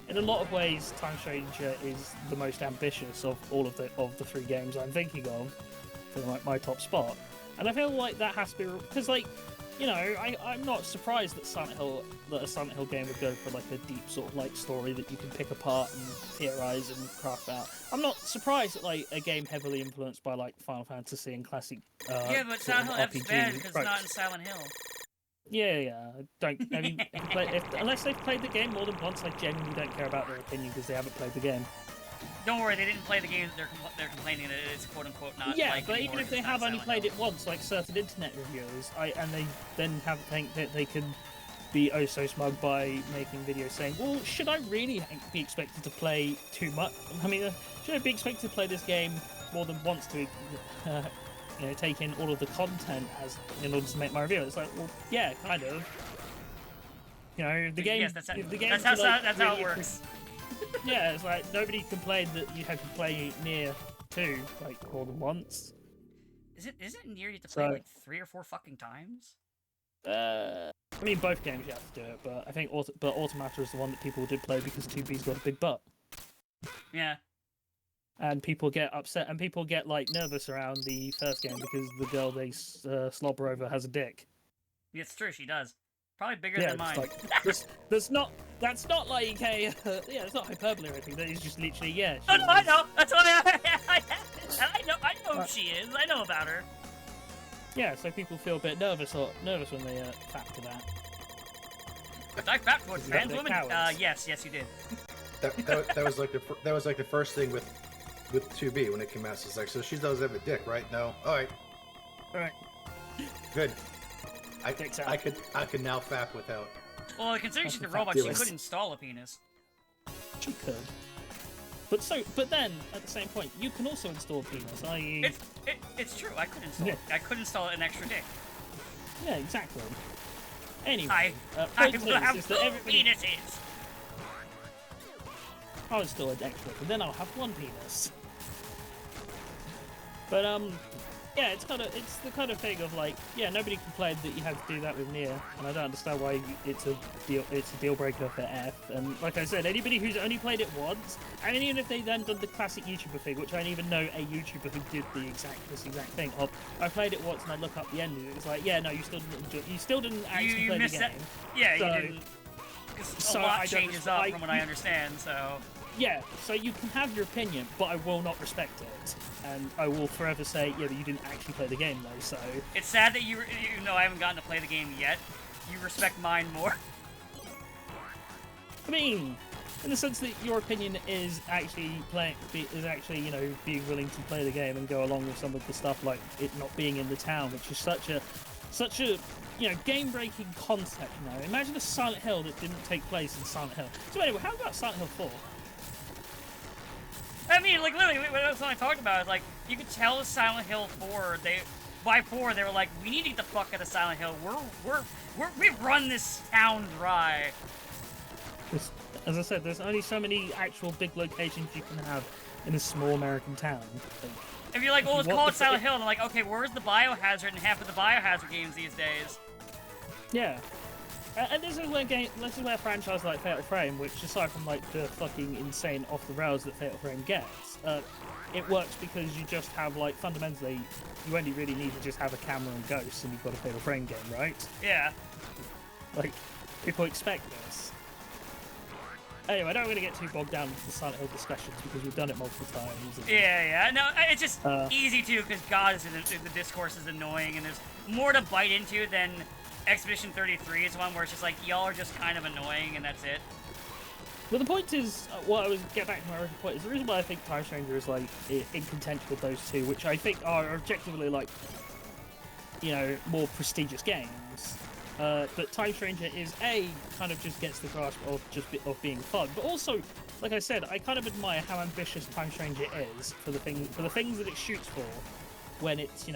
in a lot of ways Time Stranger is the most ambitious of all of the 3 games I'm thinking of for like my top spot, and I feel like that has to be because like, you know, I'm not surprised that a Silent Hill game would go for like a deep sort of like story that you can pick apart and theorize and craft out. I'm not surprised that like a game heavily influenced by like Final Fantasy and classic Yeah, but sort of Silent Hill F's RPG bad because it's not tropes. in Silent Hill. Yeah. I mean, unless they've played the game more than once, I genuinely don't care about their opinion because they haven't played the game. Don't worry, they didn't play the game that they're complaining that it's quote unquote not. Yeah, like but anymore even if because they it's not have only Silent played Hill. it once, like certain internet reviewers, and they then think that they can be oh so smug by making videos saying, well, should I really be expected to play too much? I mean, should I be expected to play this game more than once to you know, take in all of the content in order to make my review? It's like, well, yeah, kind of. You know, the game. Yes, that's how, the game that's how, like, that's how it really works. Yeah, it's like nobody complained that you had to play near 2 like more than once. Is it near you to play So- like 3 or 4 fucking times? I mean, both games you have to do it, but I think Automata is the one that people did play because 2B's got a big butt, Yeah. and people get upset and people get like nervous around the first game because the girl they slobber over has a dick. It's true, she does. Probably bigger Yeah, than mine. it's like that's not like a yeah, it's not hyperbole or anything. That is just literally yeah. Oh, no, I she's- know. That's why I know who she is. I know about her. Yeah, so people feel a bit nervous when they factor that. Did I fat towards Yeah, trans they're women? cowards. Yes, you did. That was like the first thing with 2B when it came out. It's like, so she does have a dick, right? No. All right. Alright. Good. Dicks out. I could now fap without. Well, considering she's a That's robot, she fabulous. could install a penis. She could. But then at the same point, you can also install penis, i.e. It's true. I could install. Yeah. I could install an extra dick. Yeah, exactly. Anyway, I point will is, have is 2 that everybody. penises. I'll install an extra, and then I'll have 1 penis. But Yeah, it's the kind of thing of like, yeah, nobody complained that you had to do that with Nier, and I don't understand why it's a deal breaker for F. And like I said, anybody who's only played it once, and even if they then done the classic YouTuber thing, which I don't even know a YouTuber who did this exact thing of, I played it once and I look up the ending, it's like, yeah, no, you still didn't actually play the game. That. Yeah, so, you didn't. Because a lot changes up from what I understand, so. Yeah, so you can have your opinion, but I will not respect it. And I will forever say, yeah, but you didn't actually play the game, though, so... It's sad that even though I haven't gotten to play the game yet, you respect mine more. I mean, in the sense that your opinion is actually being willing to play the game and go along with some of the stuff like it not being in the town, which is such a game-breaking concept, Imagine a Silent Hill that didn't take place in Silent Hill. So anyway, how about Silent Hill 4? I mean, like, literally, what I talked about is, like, you could tell Silent Hill 4, by 4, they were like, we need to get the fuck out of Silent Hill. We've run this town dry. As I said, there's only so many actual big locations you can have in a small American town. If you're like, well, let's call it Silent Hill, and I'm like, okay, where's the Biohazard in half of the Biohazard games these days? Yeah. And this is where a franchise like Fatal Frame, which aside from like the fucking insane off the rails that Fatal Frame gets, it works because you just have like fundamentally, you only really need to just have a camera and ghosts, and you've got a Fatal Frame game, right? Yeah. Like, people expect this. Anyway, I don't want to get too bogged down with the Silent Hill discussions because we've done it multiple times. Yeah. No, it's just easy to because God, the discourse is annoying, and there's more to bite into than Expedition 33 is one where it's just like, y'all are just kind of annoying, and that's it. But the point is, what I was get back to my original point is the reason why I think Time Stranger is like in contention with those two, which I think are objectively like, more prestigious games. But Time Stranger is kind of just gets the grasp of of being fun, but also, like I said, I kind of admire how ambitious Time Stranger is for the things that it shoots for when it's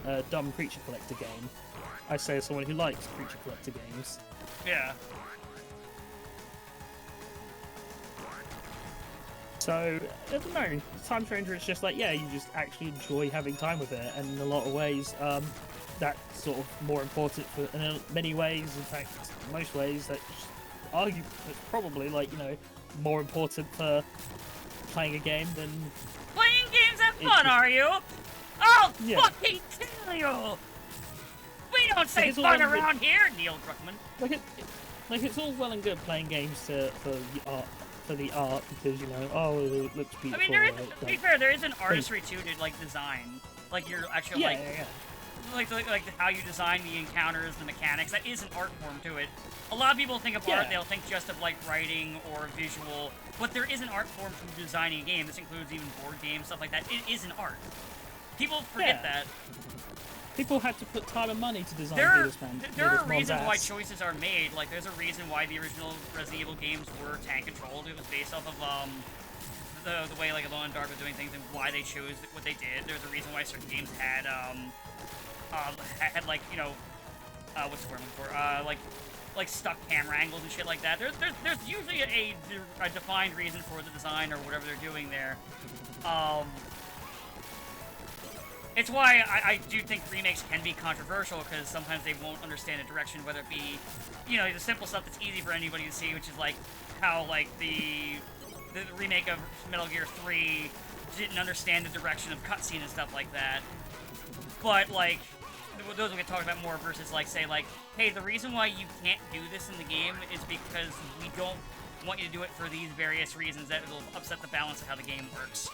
a dumb creature collector game. I say as someone who likes creature collector games. Yeah. So, I don't know, Time Stranger is just like, yeah, you just actually enjoy having time with it, and in a lot of ways, that's sort of more important in many ways, in fact, most ways, that's probably, more important for playing a game than... Playing games have fun, are you? I'll Yeah. fucking tell you! We don't say fun around here, Neil Druckmann. It's all well and good playing games for the art because it looks beautiful. I mean, there is, to be fair, there is an artistry to like design, like you're actually like how you design the encounters, the mechanics. That is an art form to it. A lot of people think of art; they'll think just of like writing or visual, but there is an art form from designing a game. This includes even board games, stuff like that. It is an art. People forget that. People had to put time and money to design There are reasons why choices are made. Like, there's a reason why the original Resident Evil games were tank-controlled. It was based off of, the way, like, Alone in the Dark was doing things and why they chose what they did. There's a reason why certain games had, like, what's the word I'm looking for? Like stuck camera angles and shit like that. There's usually a defined reason for the design or whatever they're doing there. It's why I do think remakes can be controversial, because sometimes they won't understand the direction, whether it be, the simple stuff that's easy for anybody to see, which is like how like the remake of Metal Gear 3 didn't understand the direction of cutscene and stuff like that. But like those we can talk about more versus like say like, hey, the reason why you can't do this in the game is because we don't want you to do it for these various reasons that will upset the balance of how the game works.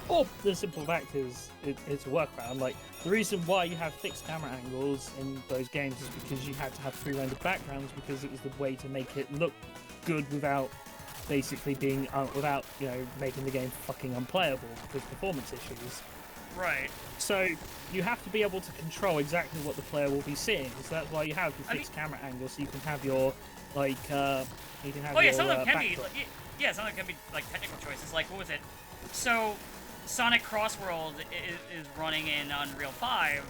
Or the simple fact is, it's a workaround. Like, the reason why you have fixed camera angles in those games is because you had to have pre-rendered backgrounds, because it was the way to make it look good without basically being, making the game fucking unplayable because performance issues. Right. So, you have to be able to control exactly what the player will be seeing. So that's why you have your fixed camera angles, so you can have your, you can have some of them can be, some of them can be, technical choices. Like, what was it? So... Sonic Crossworld is running in Unreal 5,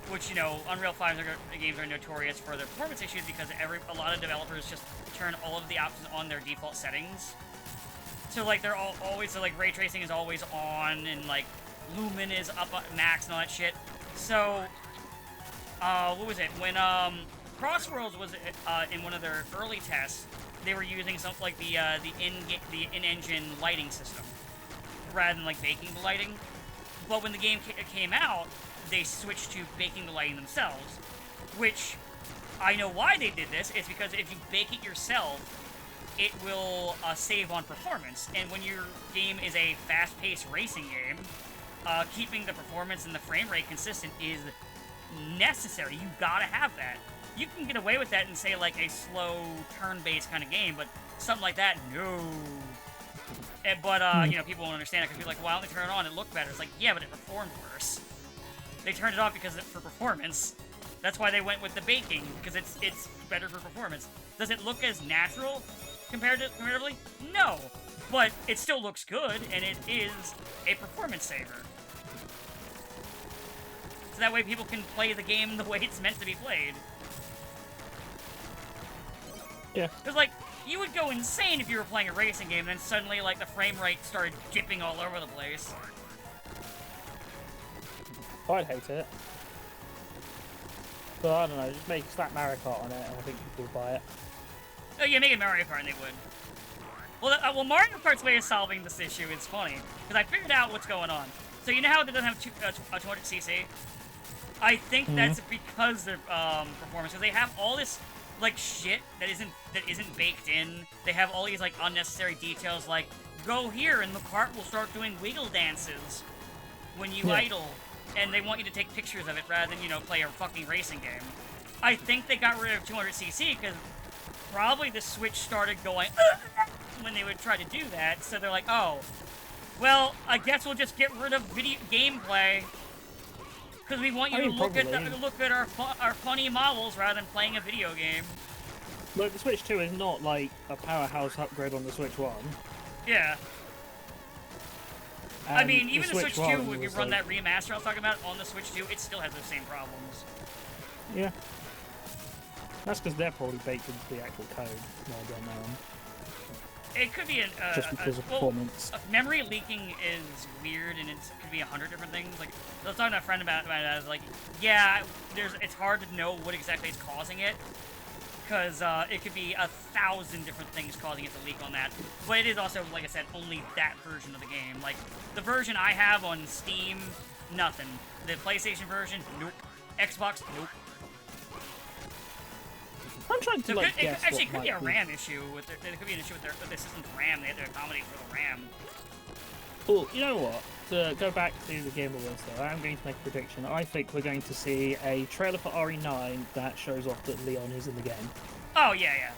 which, Unreal 5 games are notorious for their performance issues because a lot of developers just turn all of the options on their default settings. So, they're always, ray tracing is always on, and, lumen is up at max and all that shit. So, what was it? When Crossworlds was in one of their early tests, they were using something like the in-engine lighting system rather than like baking the lighting. But when the game came out, they switched to baking the lighting themselves, which I know why they did this. It's because if you bake it yourself, it will save on performance. And when your game is a fast-paced racing game, keeping the performance and the frame rate consistent is necessary. You gotta have that. You can get away with that in, say, like a slow turn-based kind of game, but something like that, no. But, you know, people won't understand it because people are like, why don't they turn it on? It looked better. It's like, yeah, but it performed worse. They turned it off because for performance. That's why they went with the baking, because it's better for performance. Does it look as natural comparatively? No. But it still looks good, and it is a performance saver. So that way people can play the game the way it's meant to be played. Yeah. Because, like, you would go insane if you were playing a racing game, and then suddenly, like, the frame rate started dipping all over the place. I'd hate it. But I don't know, just make slap Mario Kart on it, and I think people would buy it. Oh, yeah, make it Mario Kart, and they would. Well, Mario Kart's way of solving this issue is funny, because I figured out what's going on. So you know how it doesn't have 200cc? I think that's because of performance, because they have all this like shit that isn't baked in. They have all these like unnecessary details, like go here and the cart will start doing wiggle dances when you idle, and they want you to take pictures of it rather than, you know, play a fucking racing game. I think they got rid of 200cc because probably the Switch started going when they would try to do that, so they're like, oh, well, I guess we'll just get rid of video gameplay because we want you to look at our funny models rather than playing a video game. Look, the Switch 2 is not like a powerhouse upgrade on the Switch 1. Yeah. And I mean, even the Switch 2, if you run like... that remaster I was talking about on the Switch 2, it still has those same problems. Yeah. That's because they're probably baked into the actual code more than It could be just because of performance. Memory leaking is weird, and it could be 100 different things. Like, I was talking to a friend about it. I was like, yeah, it's hard to know what exactly is causing it, because it could be 1,000 different things causing it to leak on that. But it is also, like I said, only that version of the game. Like, the version I have on Steam, nothing. The PlayStation version, nope. Xbox, nope. I'm trying to guess actually, it could be a RAM issue. There could be an issue with the system's RAM. They have to accommodate for the RAM. Well, you know what? To go back to the Game Awards, though, I'm going to make a prediction. I think we're going to see a trailer for RE9 that shows off that Leon is in the game. Oh, yeah.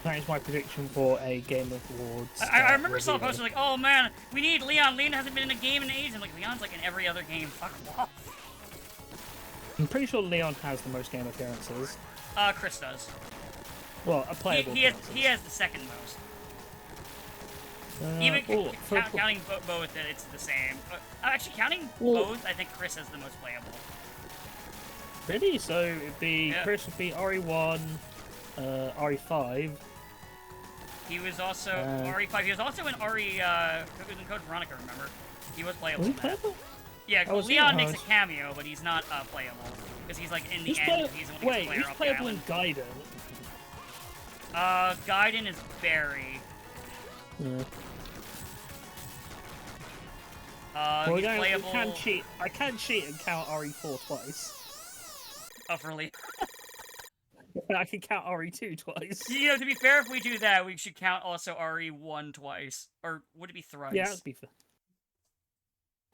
That is my prediction for a Game Awards. I remember saw a poster like, oh man, we need Leon. Leon hasn't been in a game in ages. And like, Leon's like in every other game. Fuck off. I'm pretty sure Leon has the most game appearances. Chris does. Well, a playable. He has the second most. Even counting both, it's the same. Actually, counting both, I think Chris has the most playable. Really? So it'd be Chris would be RE1, RE5. He was also RE5. He was also in RE. It was in Code Veronica. Remember? He was playable. Was he playable? Yeah, Leon makes a cameo, but he's not playable because he's like in the end. He's the only player who's off playable the in island. Gaiden? Gaiden is Barry. Yeah. He's playable. I can cheat and count RE4 twice. Oh, really? I can count RE2 twice. You know, to be fair, if we do that, we should count also RE1 twice. Or would it be thrice? Yeah, that'd be fair.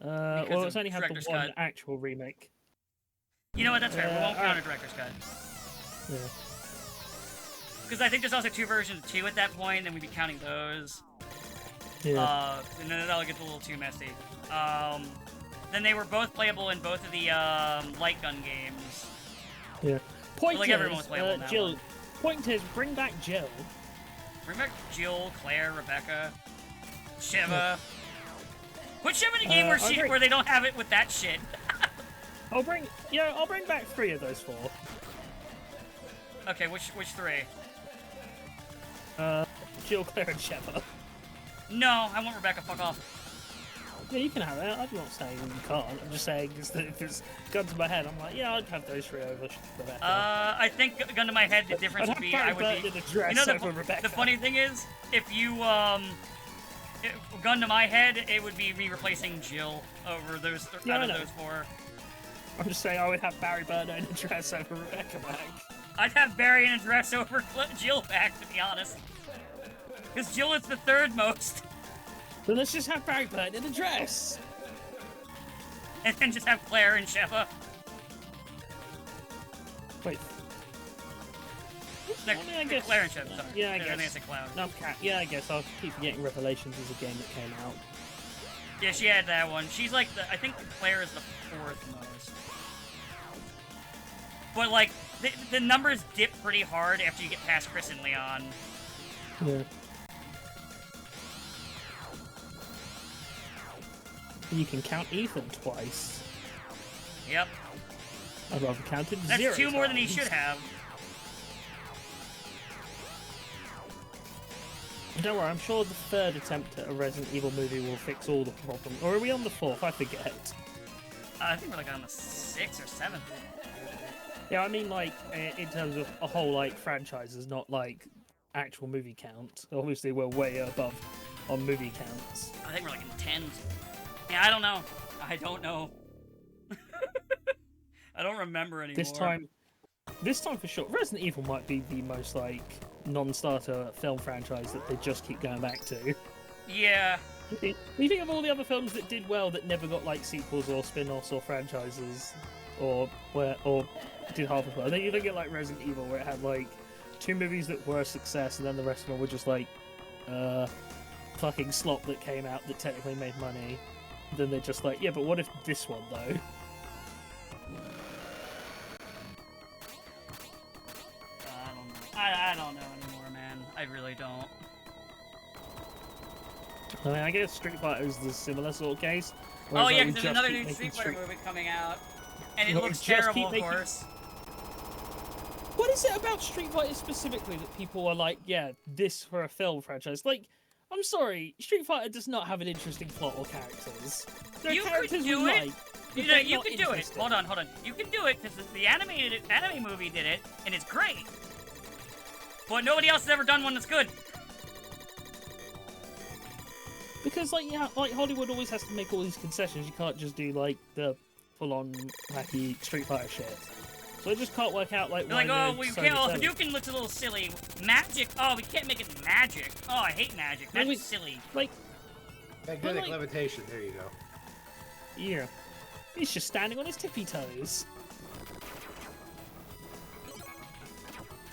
Well, it's only had the one cut. actual remake. You know what? That's fair. We won't count a director's cut. Yeah. Because I think there's also two versions of 2 at that point, and we'd be counting those. Yeah. And then that'll get a little too messy. Then they were both playable in both of the light gun games. Yeah. Point like is, everyone was playable in that Jill. one. Point is, bring back Jill. Bring back Jill, Claire, Rebecca, Shiva. Put Shiva in a game where they don't have it with that shit. I'll bring back 3 of those 4. Okay, which 3? Jill, Claire, and Sheva. No, I want Rebecca. Fuck off. Yeah, you can have it. I'm not saying you can't. I'm just saying that if it's gun to my head, I'm like, yeah, I'd have those three over Rebecca. I think gun to my head, the difference would be I would be. You know, the funny thing is, if you gun to my head, it would be me replacing Jill over those out of those four. I'm just saying I would have Barry Burner in a dress over Rebecca back. I'd have Barry in a dress over Jill back, to be honest. Because Jill is the third most. Then let's just have Barry Burton in a dress. And then just have Claire and Sheva. Wait. No, I mean, I guess. Claire and Sheva, sorry. Yeah, I I guess. think it's a Cloud. No, yeah, I guess. I'll keep forgetting Revelations is a game that came out. Yeah, she had that one. She's like I think Claire is the fourth most. But like, the numbers dip pretty hard after you get past Chris and Leon. Yeah. You can count Ethan twice. Yep. I'd rather count it That's 0 two more than he times. should have. Don't worry, I'm sure the third attempt at a Resident Evil movie will fix all the problems. Or are we on the fourth? I forget. I think we're like on the 6th or 7th. Yeah, I mean, like, in terms of a whole, like, franchises, not, like, actual movie count. Obviously, we're way above on movie counts. I think we're like in 10s. Yeah, I don't know. I don't know. I don't remember anymore. This time for sure, Resident Evil might be the most, like, non-starter film franchise that they just keep going back to. Yeah. You think of all the other films that did well that never got, like, sequels or spin-offs or franchises, or did half as well. Then you look at, like, Resident Evil, where it had, like, 2 movies that were a success, and then the rest of them were just, like, fucking slop that came out that technically made money. Then they're just like, yeah, but what if this one, though? I don't know anymore, man. I really don't. I mean, I guess Street Fighter is the similar sort of case. Oh yeah, because because there's another new Street Fighter movie coming out, and it looks terrible, of course. What is it about Street Fighter specifically that people are like, yeah, this for a film franchise? Like, I'm sorry, Street Fighter does not have an interesting plot or characters. There are You characters could do we it. like, but You they're could not do it. interesting. Hold on. You can do it because the anime movie did it, and it's great. But nobody else has ever done one that's good. Because, like, yeah, like Hollywood always has to make all these concessions. You can't just do, like, the full-on wacky Street Fighter shit. So it just can't work out, like, They're like, oh, we can't. Oh, Hadouken looks a little silly. Magic. Oh, we can't make it magic. Oh, I hate magic. Magic's silly. Like, Magnetic levitation. There you go. yeah, he's just standing on his tippy toes.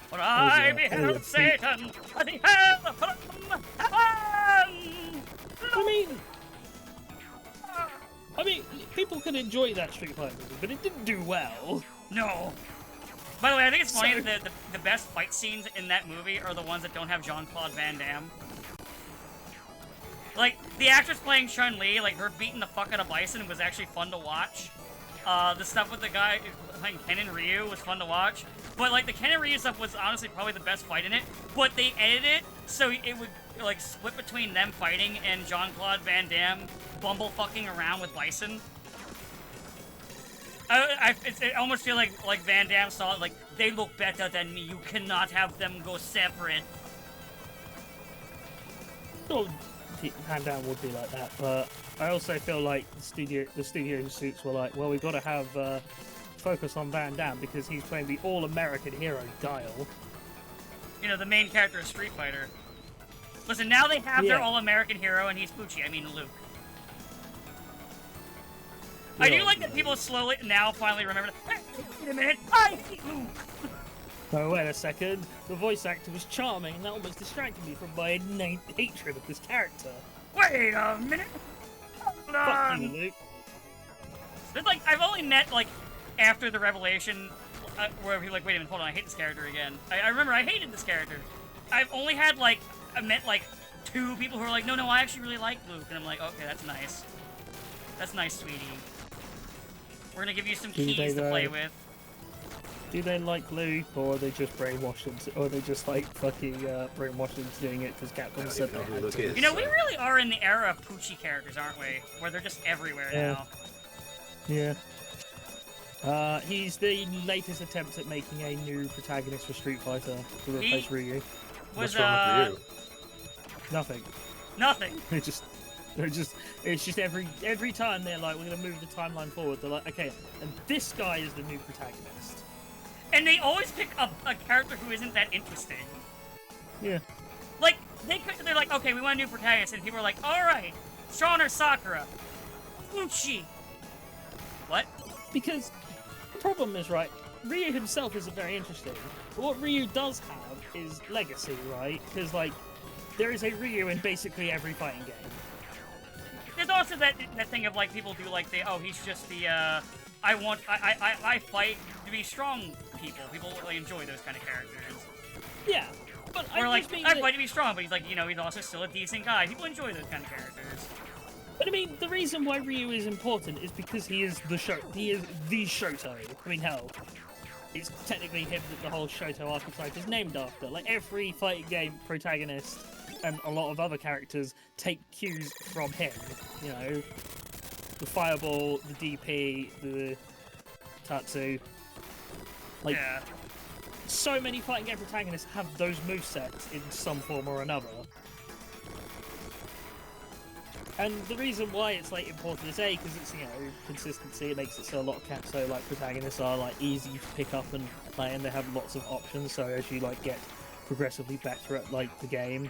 For I beheld Satan, and he fell from heaven. I mean, people could enjoy that Street Fighter movie, but it didn't do well. No. By the way, I think it's funny that the best fight scenes in that movie are the ones that don't have Jean-Claude Van Damme. Like, the actress playing Chun-Li, like, her beating the fuck out of Bison was actually fun to watch. The stuff with the guy playing Ken and Ryu was fun to watch. But, like, the Ken and Ryu stuff was honestly probably the best fight in it. But they edited it so it would, like, split between them fighting and Jean-Claude Van Damme bumble fucking around with Bison. I almost feel like Van Damme saw it, like, they look better than me, you cannot have them go separate. Well, Van Damme would be like that, but I also feel like the studio suits were like, well, we've got to have focus on Van Damme because he's playing the all-American hero, Guile. You know, the main character of Street Fighter. Listen, now they have their all-American hero, and he's Poochie, I mean Luke. I do like that people slowly now finally remember. Hey, wait a minute, I hate Luke. Oh, wait a second. The voice actor was charming, and that almost distracted me from my innate hatred of this character. Wait a minute. Hold Fuck on. you, Luke. It's like I've only met like after the revelation where people like, wait a minute, hold on, I hate this character again. I remember I hated this character. I've only had like I met like 2 people who are like, no, I actually really like Luke, and I'm like, okay, that's nice. That's nice, sweetie. We're gonna give you some keys to play with. Do they like Luke, or are they just brainwashed into, or are they just like fucking brainwashed into doing it because Capcom said even know they who had Luke to? is. You know, we really are in the era of Poochie characters, aren't we? Where they're just everywhere Yeah. now. Yeah. He's the latest attempt at making a new protagonist for Street Fighter to replace Ryu. Was What's wrong with you? Nothing. nothing. It's just every time they're like, we're gonna move the timeline forward. They're like, okay, and this guy is the new protagonist. And they always pick a character who isn't that interesting. Yeah. Like, they're like, okay, we want a new protagonist, and people are like, alright, Sean or Sakura. Uchi. What? Because the problem is, right, Ryu himself isn't very interesting. But what Ryu does have is legacy, right? Because, like, there is a Ryu in basically every fighting game. There's also that thing of, like, people do, like, he's just the, I fight to be strong people. People really enjoy those kind of characters. Yeah, but Or, I like, just mean I that- fight to be strong, but he's, like, he's also still a decent guy. People enjoy those kind of characters. But I mean, the reason why Ryu is important is because he is the Shoto. I mean, hell, it's technically him that the whole Shoto archetype is named after. Like, every fighting game protagonist and a lot of other characters take cues from him. You know, the Fireball, the DP, the Tatsu. Like, Yeah. so many fighting game protagonists have those movesets in some form or another. And the reason why it's like important is because it's consistency. It makes it so a lot of like protagonists are like easy to pick up and play, and they have lots of options. So as you like get progressively better at like the game,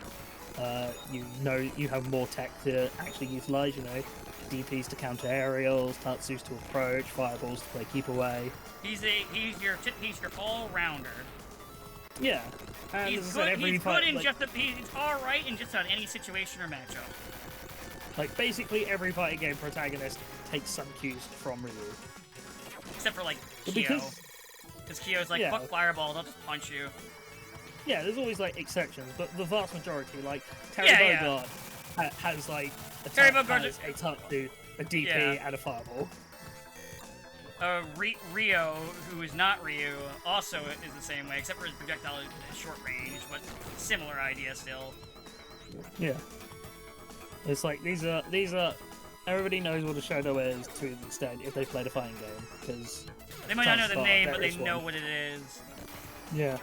you have more tech to actually utilize. You know, DPs to counter aerials, Tatsus to approach, fireballs to play keep away. He's your all rounder. Yeah, and He's as I said, good. He's fight, good in like, he's all right in just about any situation or matchup. like basically every fighting game protagonist takes some cues from Ryu. Except for like But Kyo, because Kyo's like yeah. fuck fireball, they'll just punch you. Yeah, there's always like exceptions, but the vast majority, like Terry Yeah, Bogard, has like a Terry Tut- Bogard has a Tatsu, a DP, Yeah. and a fireball. Rio, who is not Ryu, also is the same way, except for his projectile is short range, but similar idea still. Yeah. It's like these are everybody knows what a Shadow is to an extent if they played a fighting game, because They might not know the Transfer, name, but there they is know one. what it is. yeah.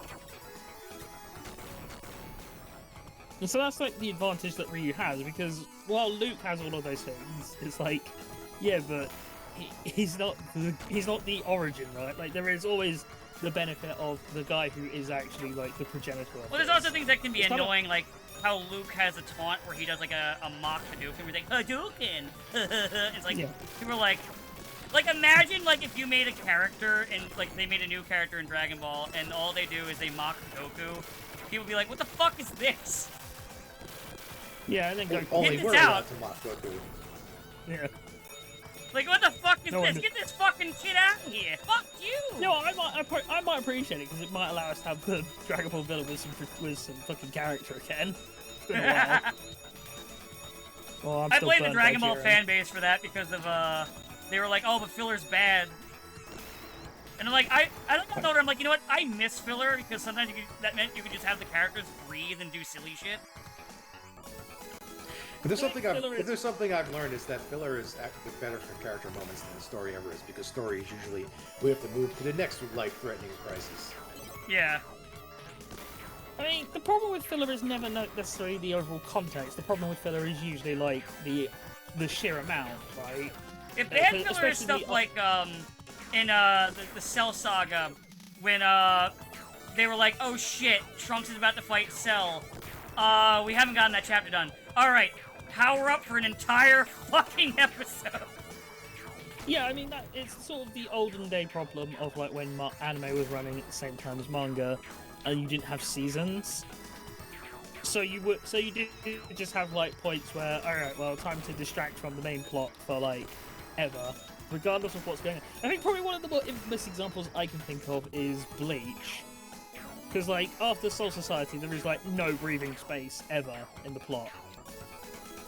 And so that's like the advantage that Ryu has, because while Luke has all of those things, it's like, yeah, but he's not the origin, right? Like there is always the benefit of the guy who is actually like the progenitor of Well, there's this. also things that can be It's not a- annoying, like how Luke has a taunt where he does like a mock Hadouken, where he's like, Hadouken! It's like, Yeah. people are like, imagine, like, if you made a character, and, like, they made a new character in Dragon Ball, and all they do is they mock Goku. People would be like, what the fuck is this? Yeah, and then go. Only this we're out. allowed to mock Goku. Yeah. Like, what the fuck is No this? one- Get this fucking shit out of here! Fuck you! No, I might appreciate it because it might allow us to have the Dragon Ball villain with some fucking character again. It's been a while. Well, I'm I still blame the burned Dragon by Ball Jiren. fan base for that because of, they were like, oh, but filler's bad. And I'm like, I don't know, I'm like, you know what, I miss filler because sometimes that meant you could just have the characters breathe and do silly shit. But there's something Filler if is- there's something I've learned is that filler is actually better for character moments than the story ever is, because story is usually we have to move to the next life-threatening crisis. Yeah. I mean, the problem with filler is never necessarily the overall context. The problem with filler is usually like the sheer amount, right? If they had Especially filler stuff like, in, the Cell Saga, when, they were like, oh shit, Trunks is about to fight Cell. We haven't gotten that chapter done. Alright, power up for an entire fucking episode. Yeah, I mean that it's sort of the olden day problem of like when anime was running at the same time as manga, and you didn't have seasons. So you did just have like points where, all right, well, time to distract from the main plot for like ever, regardless of what's going on. I think probably one of the more infamous examples I can think of is Bleach, because like after Soul Society, there is like no breathing space ever in the plot.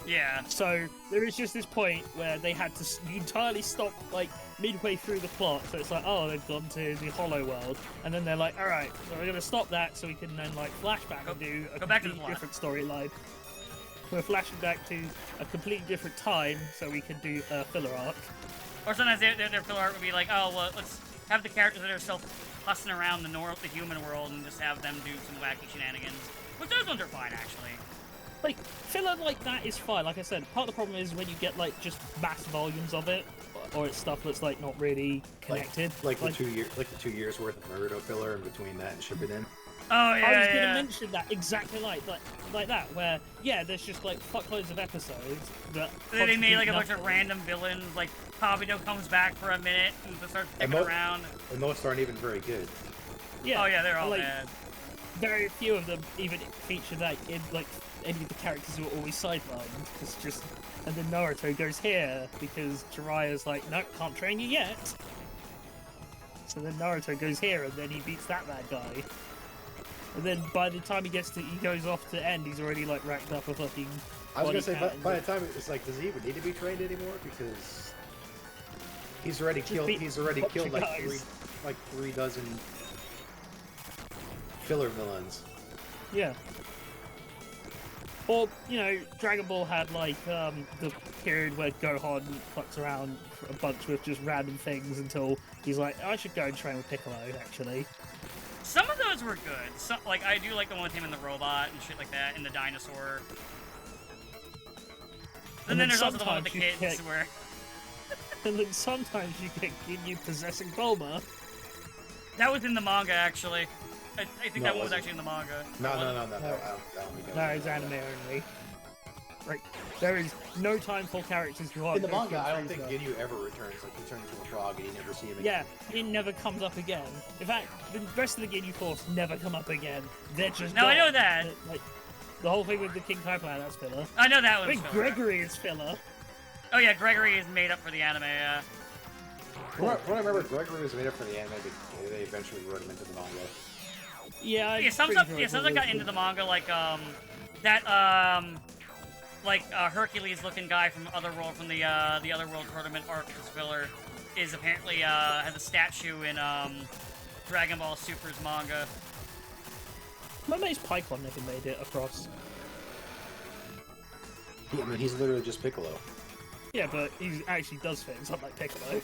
Yeah. So there is just this point where they had to entirely stop, like, midway through the plot. So it's like, oh, they've gone to the Hollow World, and then they're like, all right, so we're gonna stop that so we can then like flashback and do a go back to the completely plot. different storyline. We're flashing back to a completely different time so we can do a filler arc. Or sometimes their filler art would be like, oh, well, let's have the characters that are still fussing around the human world and just have them do some wacky shenanigans. Which those ones are fine, actually. Like, filler like that is fine. Like I said, part of the problem is when you get like just mass volumes of it, or it's stuff that's like not really connected. Like the 2 years worth of Naruto filler in between that and Shippuden. Oh, yeah, I was yeah. going to mention that exactly like that, where yeah, there's just like fuckloads of episodes that They made like a bunch contribute of random villains, like Kabuto comes back for a minute and starts And sticking around. And most aren't even very good. Yeah. Oh yeah, they're all like, bad. Very few of them even feature that in like any of the characters who are always sidelined. It's just, and then Naruto goes here because Jiraiya's like, no, can't train you yet. So then Naruto goes here and then he beats that bad guy. And then by the time he goes off to end, he's already like racked up a fucking. I was body gonna say, count by the time it's like, does he even need to be trained anymore? Because he's already killed. beat He's already a bunch killed of like guys. 3 dozen filler villains. Yeah. Or, you know, Dragon Ball had like the period where Gohan fucks around a bunch with just random things until he's like, I should go and train with Piccolo, actually. Some of those were good. Some, like, I do like the one with him and the robot and shit like that, and the dinosaur. And then there's also the one with the sometimes you kids get- where... And then sometimes you get Ginyu possessing Bulma. That was in the manga, actually. I think No, that it one was wasn't. actually in the manga. No. No, it's anime only. Like, there is no time for characters who are In the manga, I don't think Frieza. Ginyu ever returns. Like, he turns into a frog and you never see him again. Yeah, it never comes up again. In fact, the rest of the Ginyu Force never come up again. They're just No, I know gone. that. Like, the whole thing with the King Kai plan, that's filler. I know that I one. think Gregory is filler. Oh yeah, Gregory is made up for the anime, yeah. From what I remember, Gregory was made up for the anime, but they eventually wrote him into the manga. Yeah, I'm Yeah, some pretty stuff. sure Yeah, it's some stuff got always into the been- manga, like Hercules-looking guy from Otherworld, from the Otherworld tournament arc is filler, is apparently has a statue in Dragon Ball Super's manga. My mate's Pycon never made it across. I mean, he's literally just Piccolo. Yeah, but he actually does things, unlike Piccolo.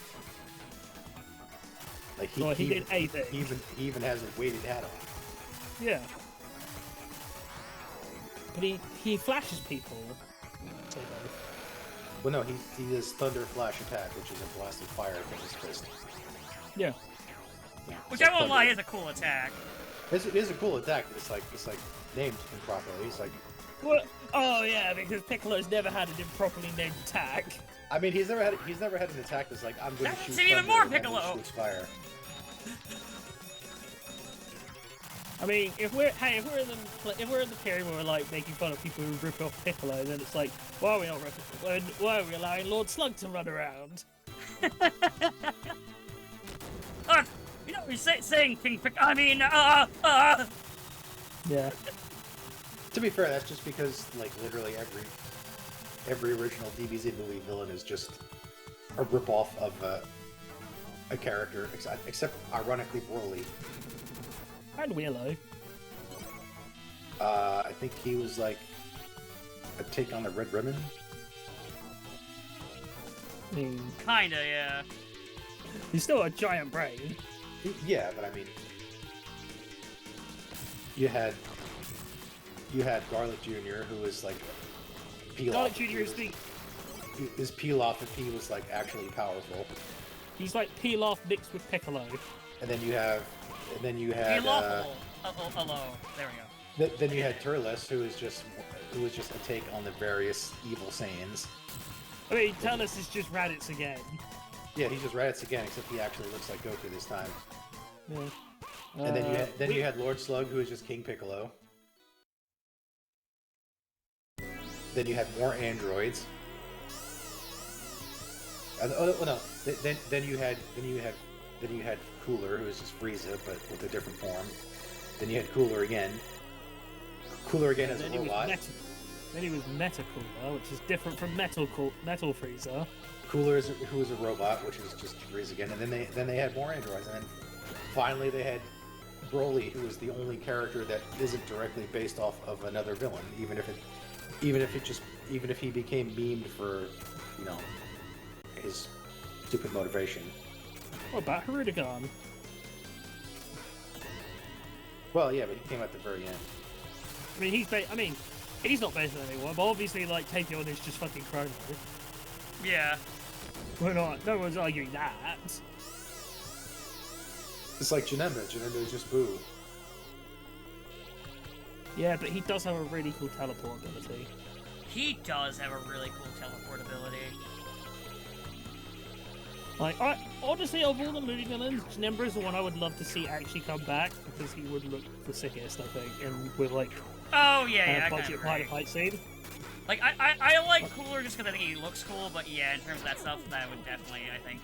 Like Well, he did a thing. He even has a weighted hat on. Yeah. But he flashes people. So, Well, no, he does Thunder Flash Attack, which is a blast of fire from his fist. yeah. Which It's I won't thunder. lie is a cool attack. It is a cool attack, but it's like named improperly. It's like, What? Oh yeah, because Piccolo's never had an improperly named attack. I mean, he's never had an attack that's like, I'm going to That's shoot even thunder more and then Piccolo. he shoots fire. I mean, if we're in the period where we're like making fun of people who rip off Piccolo, then it's like, why are we not ripping? Why are we allowing Lord Slug to run around? You know, he's saying King Pick. I mean, Yeah. To be fair, that's just because like literally every original DBZ movie villain is just a ripoff of a character, except ironically Broly. And Willow. I think he was like a take on the Red Ribbon. I mean, kinda, yeah. he's still a giant brain. Yeah, but I mean, you had Garlic Jr., who was like Pilaf. Garlic Jr. is His Pilaf if he was like actually powerful, he's like Pilaf mixed with Piccolo. and then you had Be lawful. Hello. There we go. then you had Turles, who was just a take on the various evil Saiyans. I mean, Tellus is just Raditz again. Yeah, he's just Raditz again, except he actually looks like Goku this time. Yeah. And then you had Lord Slug, who was just King Piccolo. Then you had more androids. Then you had Cooler, who was just Frieza, but with a different form. Then you had Cooler again. Cooler again as a Then he was robot. Then he was Meta Cooler, which is different from Metal Freezer. Cooler is who was a robot, which is just Freeze again, and then they had more androids, and then finally they had Broly, who is the only character that isn't directly based off of another villain, even if he became memed for, you know, his stupid motivation. What about Hirudegarn? Well, yeah, but he came at the very end. I mean, he's not based on anyone, but obviously, like, Tapion is just fucking Chrono. Yeah. We're not. No one's arguing that. It's like Janemba. Janemba is just Boo. Yeah, but he does have a really cool teleport ability. He does have a really cool teleport ability. Like, honestly, of all the movie villains, Janemba is the one I would love to see actually come back because he would look the sickest, I think, and with like Oh yeah, I budget fight scene. Like I like Cooler just because I think he looks cool, but yeah, in terms of that stuff, that would definitely I think.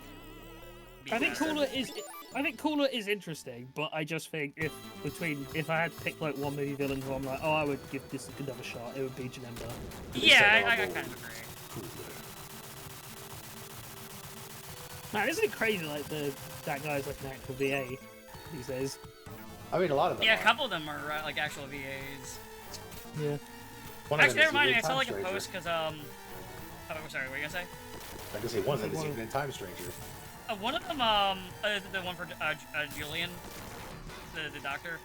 Be I think better. Cooler is interesting, but I just think if I had to pick like one movie villain who I'm like, oh, I would give this another shot, it would be Janemba. Yeah, I kind of agree. Man, isn't it crazy? Like that guy's like an actual VA these days. I mean, a lot of them. Yeah, are. a couple of them are like actual VAs. Yeah. One of Actually, them never is mind. even I saw Time like a Stranger. post because Oh, sorry. What were you gonna say? I can say one of them is even in Time Stranger. One of them the one for Julian, the doctor.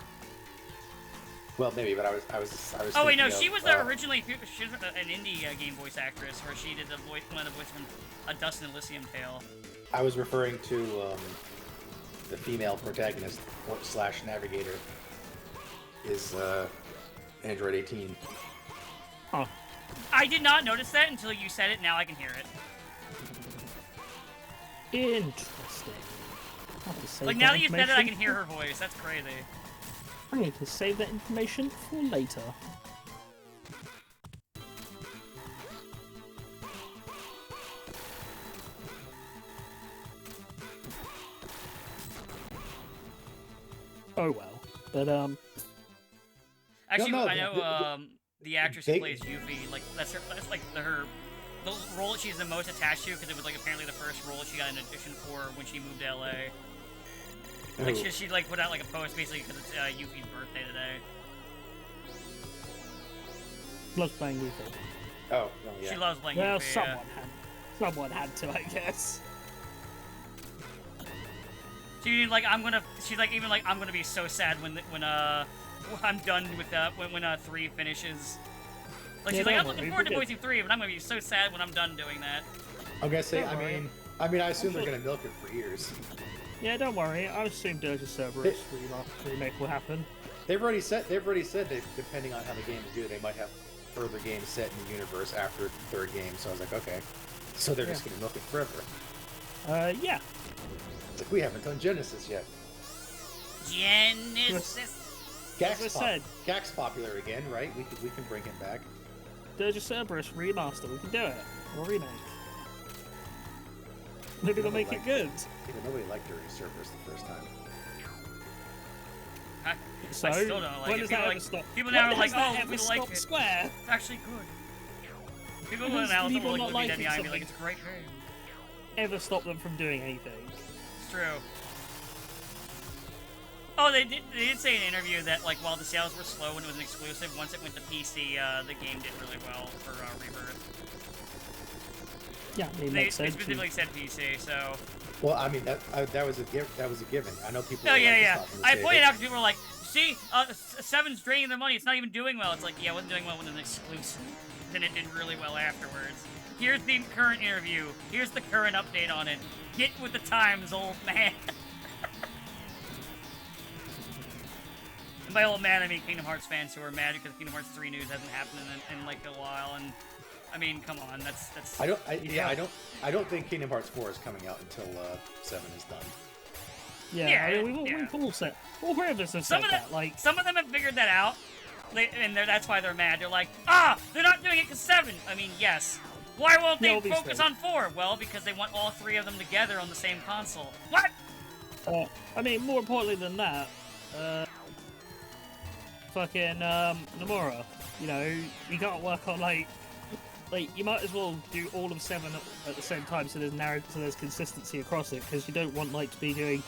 Well, maybe, but I was. Oh wait, no, thinking she of, was originally she was an indie game voice actress, where she did one of the voice from A Dust and Elysium Tale. I was referring to the female protagonist / navigator is Android 18. Huh. I did not notice that until you said it. Now I can hear it. Interesting. I'll have to save Like now that you said it, I information. can hear her voice. That's crazy. I need to save that information for later. Oh well, but Actually, No, I know the actress they- who plays Yuffie. Like that's like her the role that she's the most attached to because it was like apparently the first role she got an audition for when she moved to LA. Like Who? she like put out like a post basically because it's Yuffie's birthday today. loves playing Yuffie. Oh, yeah. She loves playing Well, Yuffie. Yeah. someone had to, I guess. She like she's like even like I'm gonna be so sad when I'm done with when 3 finishes. Like Yeah, she's like don't I'm looking worry, forward to we're good. voicing 3, but I'm gonna be so sad when I'm done doing that. I'm gonna say. Don't worry. I mean, I assume they're gonna milk it for years. Yeah, don't worry. I assume Dirge Cerberus remake will happen. They've already said that depending on how the games do, they might have further games set in the universe after the 3rd game. So I was like, okay, so they're just gonna milk it forever. Yeah. It's like we haven't done Genesis yet. Genesis. As I said. Gak's popular again, right? We can bring him back. Dirge Cerberus remaster. We can do it. Or remake. Maybe they'll make it good. Even nobody liked Dirty Cerberus the first time. So, I still don't like when it. does People that like ever stop? people When now are has like, that oh, ever we like stopped it. Square? It's actually good. People When will has now people look not me liking dead in the eye and be something? like, it's a great game. Ever stop them from doing anything? It's true. Oh, they did say in an interview that, like, while the sales were slow when it was an exclusive, once it went to PC, the game did really well for Rebirth. Yeah, I mean, They makes sense. specifically said PC, so... Well, I mean that was a given. I know people. Oh, were yeah, like, yeah. "It's not gonna I save pointed it." out to people were like, see, 7's draining their money, it's not even doing well. It's like, yeah, it wasn't doing well when it was an exclusive. Then it did really well afterwards. Here's the current interview. Here's the current update on it. Get with the times, old man. And by old man, I mean Kingdom Hearts fans who are mad because Kingdom Hearts 3 news hasn't happened in like a while, and I mean, come on, that's. I don't think Kingdom Hearts 4 is coming out until 7 is done. Yeah, Yeah, I mean, yeah. we've all said. All 3 of us have Some said of that. Like, some of them have figured that out, and that's why they're mad. They're like, they're not doing it because 7. I mean, yes. Why won't they Yeah, obviously. focus on 4? Well, because they want all 3 of them together on the same console. What? I mean, more importantly than that, fucking Nomura. you know, you can't work on like you might as well do all of 7 at the same time, so there's consistency across it, because you don't want like to be doing.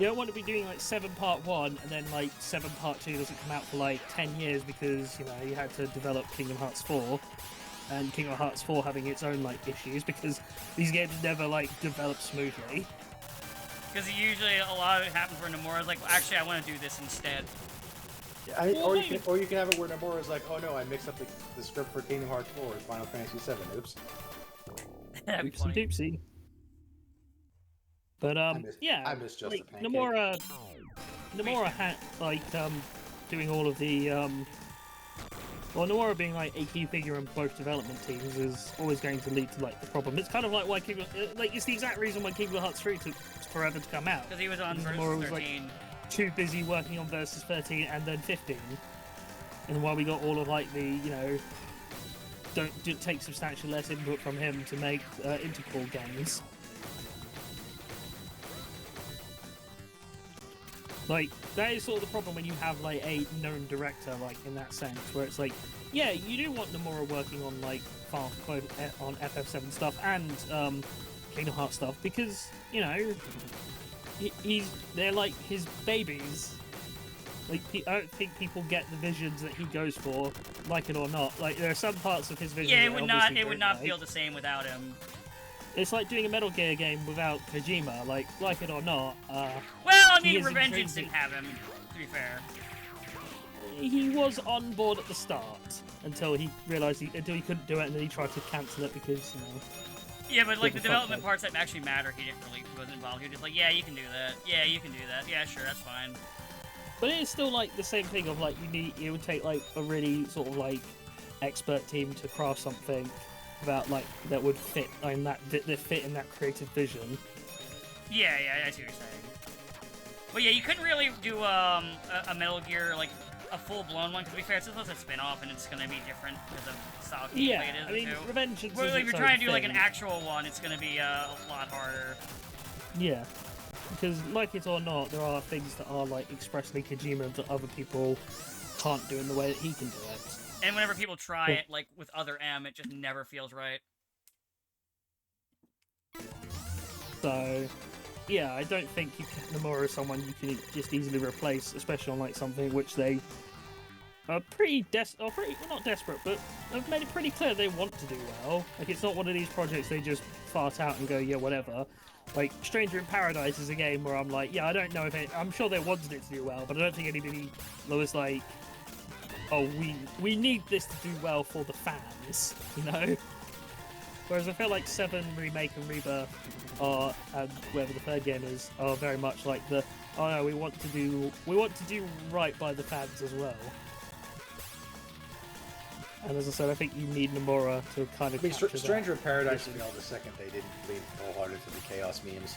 You don't want to be doing like 7 part 1 and then like 7 part 2 doesn't come out for like 10 years because, you know, you had to develop Kingdom Hearts 4, and Kingdom Hearts 4 having its own like issues because these games never like develop smoothly. Because usually a lot of it happens where Nomura's like, well, actually, I want to do this instead. Or you can have it where Nomura's like, oh no, I mixed up the script for Kingdom Hearts 4 with Final Fantasy 7. Oops. That'd be Oopsie funny. doopsie. But I miss Just like a Pancake. Nomura had like doing all of the well, Nomura being like a key figure in both development teams is always going to lead to like the problem. It's kind of like why it's the exact reason why Kingdom Hearts 3 took forever to come out. Because he was on Versus Nomura 13. was like too busy working on Versus 13 and then 15, and why we got all of like the, you know, don't take substantially less input from him to make Interpol games. Like, that is sort of the problem when you have, like, a known director, like, in that sense, where it's like, yeah, you do want Nomura working on, like, on FF7 stuff and Kingdom Hearts stuff, because, you know, they're, like, his babies. Like, I don't think people get the visions that he goes for, like it or not. Like, there are some parts of his vision Yeah, that it would not feel the same without him. It's like doing a Metal Gear game without Kojima, like it or not. Well, I he mean, is Revengeance intrinsic- didn't have him, to be fair. He was on board at the start until he realised until he couldn't do it, and then he tried to cancel it because, you know. Yeah, but like the What the fuck, development like- parts that actually matter, he wasn't involved. He was just like, yeah, you can do that. Yeah, you can do that. Yeah, sure, that's fine. But it is still like the same thing of like it would take like a really sort of like expert team to craft something about like that would fit in that fit in that creative vision. Yeah, I see what you're saying. But yeah, you couldn't really do a Metal Gear, like, a full-blown one, to be fair. It's supposed to spin-off, and it's gonna be different because of style gameplay Yeah, it is, I mean, too. Revengeance Well, is if its you're own trying to do, like, an thing. actual one, it's gonna be a lot harder. Yeah, because like it or not, there are things that are like expressly Kojima that other people can't do in the way that he can do it. And whenever people try it, like, with other M, it just never feels right. So, yeah, I don't think Nomura is someone you can just easily replace, especially on like something which they are well, not desperate, but have made it pretty clear they want to do well. Like, it's not one of these projects they just fart out and go, yeah, whatever. Like, Stranger in Paradise is a game where I'm like, yeah, I don't know if I'm sure they wanted it to do well, but I don't think anybody was like, oh, we need this to do well for the fans, you know? Whereas I feel like 7 Remake and Rebirth and whatever the third game is, are very much like oh no, we want to do right by the fans as well. And as I said, I think you need Nomura to kind of. I mean, capture Stranger in that. Paradise would be all the second they didn't lean wholehearted to the Chaos memes.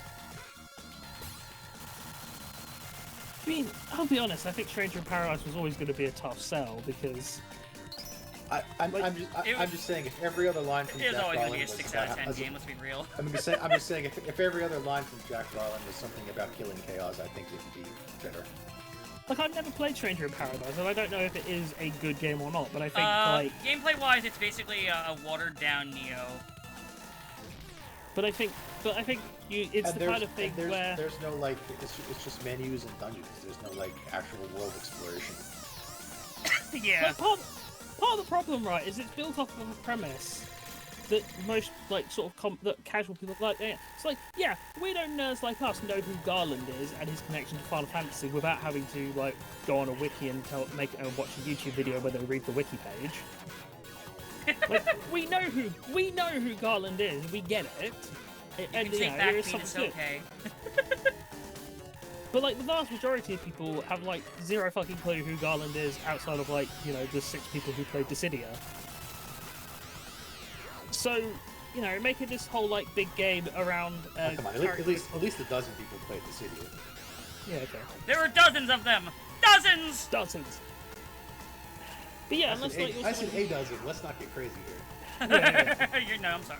I mean, I'll be honest. I think Stranger in Paradise was always going to be a tough sell because I'm just saying, if every other line from It was Jack always gonna Garland be a was 6 out of about- 10 game, let's be real. I'm just saying, if every other line from Jack Garland was something about killing chaos, I think it would be better. like I've never played Stranger in Paradise, and I don't know if it is a good game or not. But I think like, Gameplay-wise, it's basically a watered-down Neo. but I think it's the kind of thing where there's no like it's just menus and dungeons. There's no like actual world exploration. Yeah. But part of the problem, right, is it's built off of a premise that most, like, sort of that casual people like. It's like, yeah, weirdo nerds like us know who Garland is and his connection to Final Fantasy without having to like go on a wiki and watch a YouTube video where they read the wiki page. Like, we know who Garland is. We get it. And You you take know, back there is being something to it. okay. But like the vast majority of people have like zero fucking clue who Garland is outside of like, you know, the 6 people who played Dissidia. So, you know, making this whole like big game around Oh, come on, at least a dozen people played the city. yeah, okay, There were dozens of them! Dozens! dozens. But yeah, unless like you're I said someone a dozen. Let's not get crazy here. yeah. No, I'm sorry.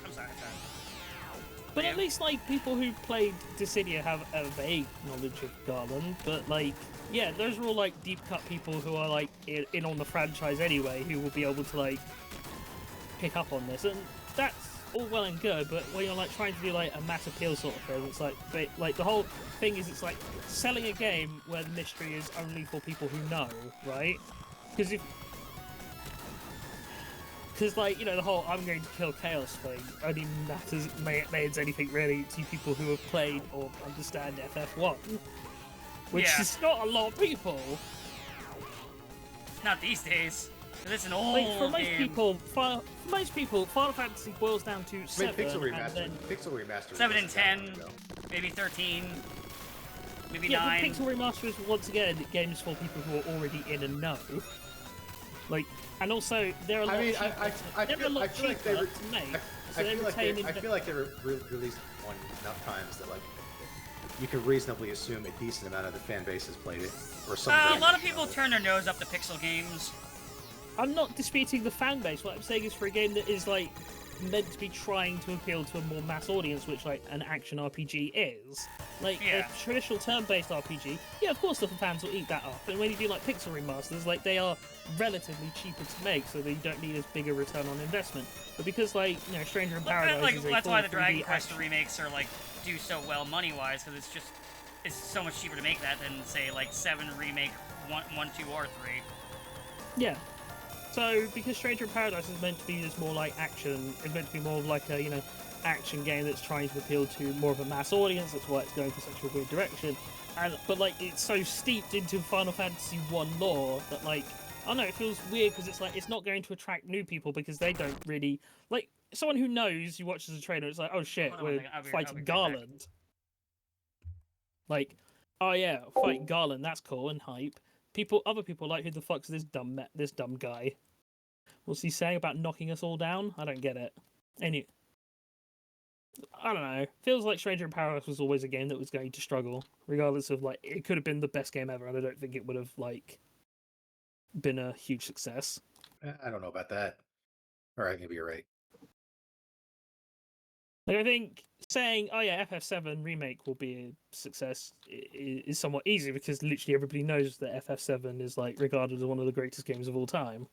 But at least, like, people who played Dissidia have a vague knowledge of Garland, but, like, yeah, those are all, like, deep-cut people who are, like, in on the franchise anyway, who will be able to, like, pick up on this. And that's all well and good, but when you're, like, trying to do, like, a mass appeal sort of thing, it's like, the whole thing is it's, like, selling a game where the mystery is only for people who know, right? Because like, you know, the whole I'm going to kill Chaos thing only means anything really to people who have played or understand FF1. Which is not a lot of people. Not these days. It's an old Like, for most game. people, Final Fantasy boils down to 7 Pixel and Remaster. then... Pixel Remaster. 7 and wasn't that 10, long ago. maybe 13, maybe Yeah, 9. but Pixel Remaster is, once again, games for people who are already in and know. Like, and also, they're a lot cheaper to make. So they retain... I feel like they were released one enough times that, like, you can reasonably assume a decent amount of the fan base has played it, or some. A lot of people turn their nose up to pixel games. I'm not disputing the fan base. What I'm saying is, for a game that is like meant to be trying to appeal to a more mass audience, which like an action RPG is, like a traditional turn-based RPG, yeah, of course the fans will eat that up. And when you do like pixel remasters, like they are relatively cheaper to make, so that you don't need as big a return on investment. But because like, you know, Stranger in Paradise is a that's full why the 3D Dragon Quest action... remakes are like do so well money-wise, because it's so much cheaper to make that than say like 7 remake 1, 2, or 3. Yeah. So, because Stranger in Paradise is meant to be just more like action, it's meant to be more of like a, you know, action game that's trying to appeal to more of a mass audience, that's why it's going for such a weird direction. But like, it's so steeped into Final Fantasy 1 lore that like, I don't know, it feels weird because it's like, it's not going to attract new people because they don't really, like, someone who knows, you watch as a trailer, it's like, oh shit, we're fighting Garland. Like, oh yeah, fight Garland, that's cool and hype. Other people like, who the fuck's this dumb guy? What's he saying about knocking us all down? I don't get it. I don't know. Feels like Stranger in Paradise was always a game that was going to struggle, regardless of like, it could have been the best game ever, and I don't think it would have like been a huge success. I don't know about that. Or I think you're right. Like, I think saying, oh yeah, FF7 Remake will be a success is somewhat easy because literally everybody knows that FF7 is like regarded as one of the greatest games of all time.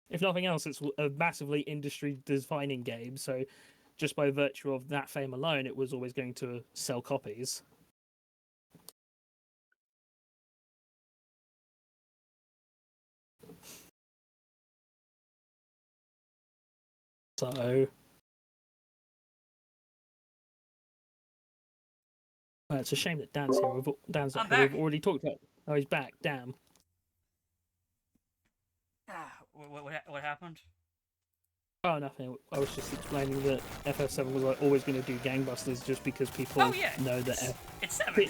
If nothing else, it's a massively industry-defining game, so just by virtue of that fame alone, it was always going to sell copies. So... it's a shame that Dan's here. Dan's not here. We've already talked about... Oh, he's back. Damn. What happened? Oh, nothing. I was just explaining that FF7 was like always going to do gangbusters just because people know that... It's 7!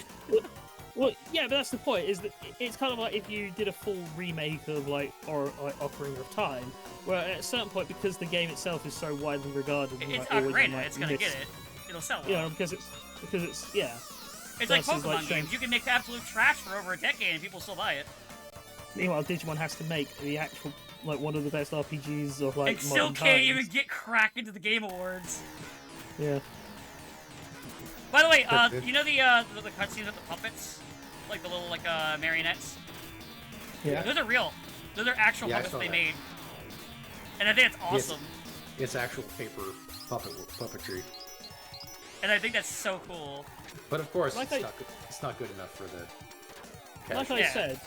Well, yeah, but that's the point, is that it's kind of like if you did a full remake of, like, Ocarina of Time, where at a certain point, because the game itself is so widely regarded... It's Ocarina, it's gonna get it. It'll sell well. Yeah, because it's, yeah. It's like Pokemon games. You can make absolute trash for over a decade and people still buy it. Meanwhile, Digimon has to make the actual, like, one of the best RPGs of, like, and still can't even get cracked into the Game Awards. Yeah. By the way, you know the cutscenes with the puppets? Like the little, like, marionettes? Yeah. Those are real. Those are actual puppets they made. And I think it's awesome. It's actual paper puppetry. And I think that's so cool. But of course, it's not good enough for the casual. Like I said,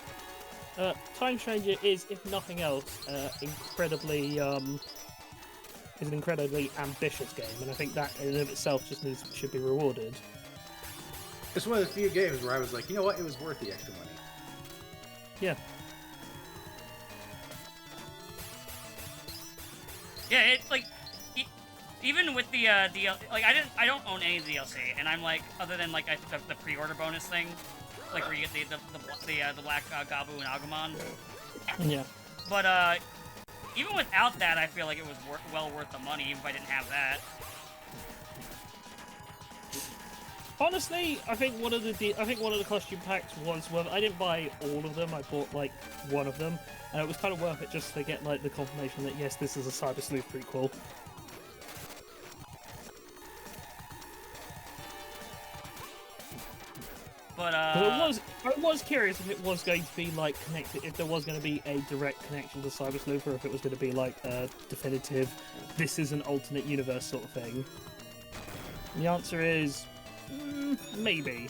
Time Stranger is, if nothing else, incredibly is an incredibly ambitious game, and I think that in and of itself just should be rewarded. It's one of the few games where I was like, you know what, it was worth the extra money. Yeah. Yeah, it's like, even with the like I don't own any of the DLC, and I'm like, other than like the pre-order bonus thing, like where you get the black Gabu and Agumon. Yeah. But even without that, I feel like it was well worth the money, even if I didn't have that. Honestly, I think one of the costume packs was worth. I didn't buy all of them. I bought like one of them, and it was kind of worth it just to get like the confirmation that yes, this is a Cyber Sleuth prequel. But I was curious if it was going to be like connected, if there was going to be a direct connection to Cyber Sleuth, or if it was going to be like a definitive, this is an alternate universe sort of thing. And the answer is maybe.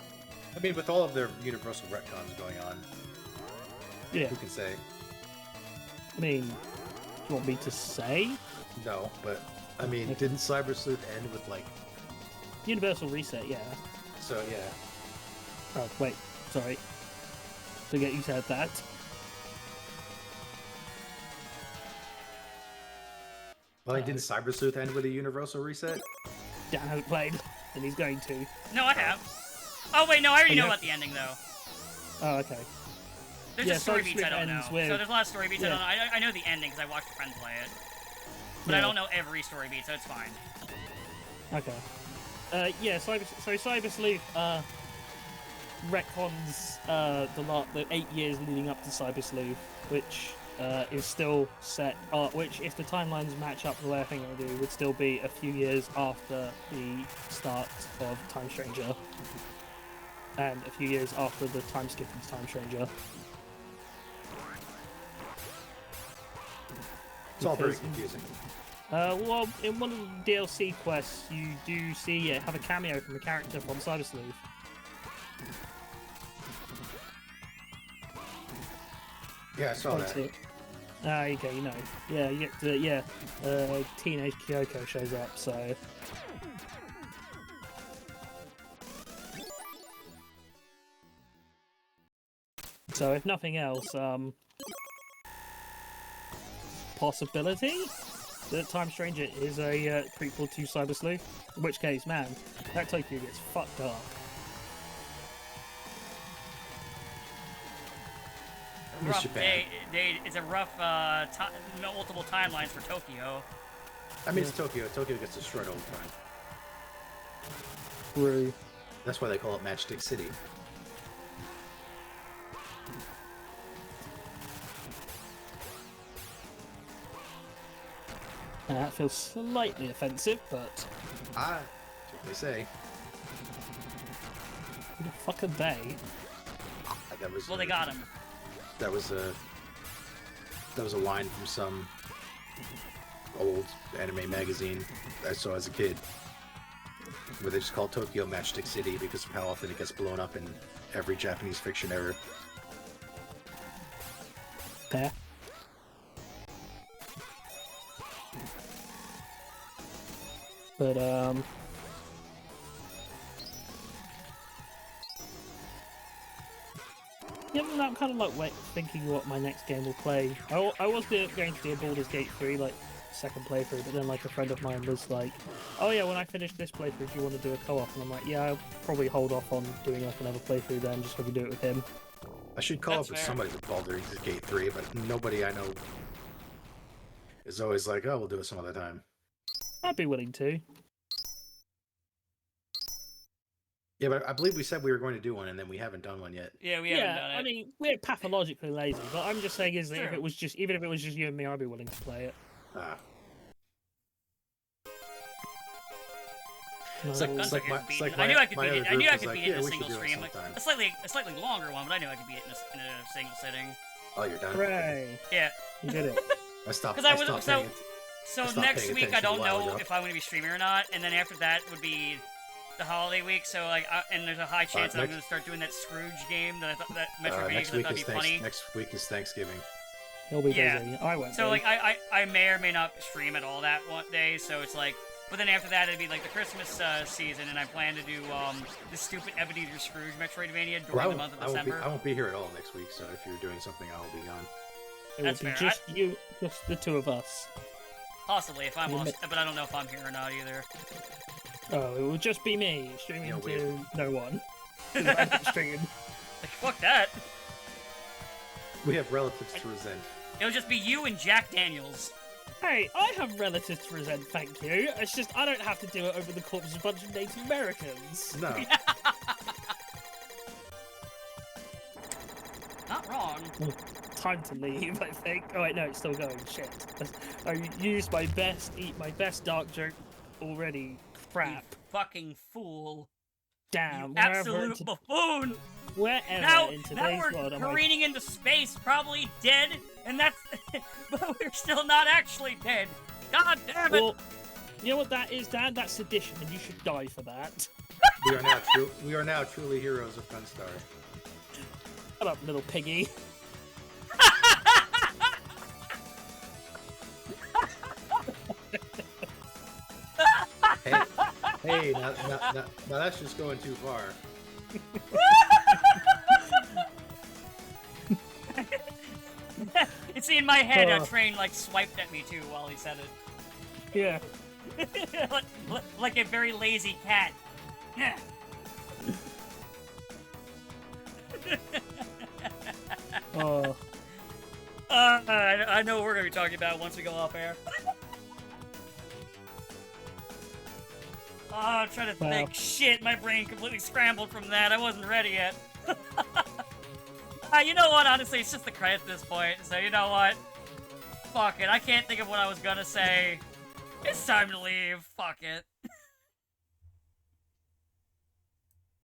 I mean, with all of their universal retcons going on, Yeah. who can say? I mean, do you want me to say? No, but I mean, didn't Cyber Sleuth end with like? Universal Reset, yeah. So yeah. Oh, wait, sorry. Forget you said that. Well, didn't Cyber Sleuth end with a universal reset? Dan hasn't played, and he's going to. no, I have. Oh wait, no, I already Oh, know yeah. about the ending though. Oh, okay. There's Yeah, just story Cyber beats I Sleuth don't know. ends with- So there's a lot of story beats Yeah. I don't know. I know the ending because I watched a friend play it, but I Yeah. don't know every story beat, so it's fine. Okay. Yeah, Cyber Sleuth, retcons, the 8 years leading up to Cyber Sleuth, which, is still set, which, if the timelines match up the way I think they do, would still be a few years after the start of Time Stranger. And a few years after the time skip into Time Stranger. It's all very Because- confusing. Well, in one of the DLC quests, you do have a cameo from a character from Cyber Sleuth. Yeah, I saw That's that. it. Ah, okay, you know. Yeah, you get to, Teenage Kyoko shows up, so... So, if nothing else, possibility that Time Stranger is a prequel to Cyber Sleuth? In which case, man, that Tokyo gets fucked up. I miss Rough Japan. it's a rough multiple timelines for Tokyo. I mean, it's Tokyo. Tokyo gets destroyed all the time. True. That's why they call it Matchstick City. That feels slightly offensive, but Ah, that's what they say. who the fuck are they? That was Well, they got him. that was a line from some old anime magazine I saw as a kid, where they just call Tokyo Matchstick City because of how often it gets blown up in every Japanese fiction ever. There. But, yeah, well, I'm kind of like thinking what my next game will play. I was going to do a Baldur's Gate 3, like, second playthrough, but then, like, a friend of mine was like, oh yeah, when I finish this playthrough, do you want to do a co-op? And I'm like, yeah, I'll probably hold off on doing, like, another playthrough then, just so we do it with him. I should call That's up with fair. somebody with Baldur's Gate 3, but nobody I know is always like, oh, we'll do it some other time. I'd be willing to. Yeah, but I believe we said we were going to do one, and then we haven't done one yet. Yeah, we haven't Yeah, done it. I mean, we're pathologically lazy, but I'm just saying is that if True. it was just, even if it was just you and me, I'd be willing to play it. Ah. No, It's like- Guns like are my- getting it's like beaten. I my- knew I could my beat other it. I group knew I was could like, beat it yeah, in a we should single do it stream. Like, sometime. a slightly longer one, but I knew I could beat it in a single sitting. Oh, you're done. Hooray! Yeah. You did it. I stopped. Because I I was stopped so paying it. so I stopped next paying week I attention a don't while know ago. if I'm going to be streaming or not, and then after that would be the holiday week. So like, and there's a high chance that I'm next- going to start doing that Scrooge game that I thought that Metroidvania Next because I week thought is it'd be funny. Next week is Thanksgiving. He'll be Yeah. busy. I won't. So be. like I may or may not stream it all that one day. So it's like, but then after that it'd be like the Christmas season, and I plan to do the stupid Ebenezer Scrooge Metroidvania during Well, the month of I won't be, December. I won't be here at all next week, so if you're doing something, I'll be gone. it that's will be fair. just you, just the two of us. Possibly if I'm You lost, but I don't know if I'm here or not either. Oh, it will just be me streaming Yeah, to weird. no one. 'Cause I don't stream. Like fuck that. We have relatives to resent. It'll just be you and Jack Daniels. Hey, I have relatives to resent, thank you. It's just I don't have to do it over the corpse of a bunch of Native Americans. No. Not wrong. Time to leave, I think. Oh wait, no, it's still going. Shit. I used my best dark joke already. Crap. You fucking fool. Damn, You absolute buffoon! wherever Now, in now today's we're world am I... careening into space, probably dead, and that's... but we're still not actually dead. God damn it! Well, you know what that is, Dan? That's sedition, and you should die for that. We are now truly heroes of Gunstar. Shut up, little piggy. Hey, now that's just going too far. It's in my head, a train, like, swiped at me, too, while he said it. Yeah. like a very lazy cat. Oh. I know what we're gonna be talking about once we go off air. I'm trying to think. Shit, my brain completely scrambled from that. I wasn't ready yet. You know what? Honestly, it's just the credits at this point. So you know what? Fuck it. I can't think of what I was gonna say. It's time to leave. Fuck it.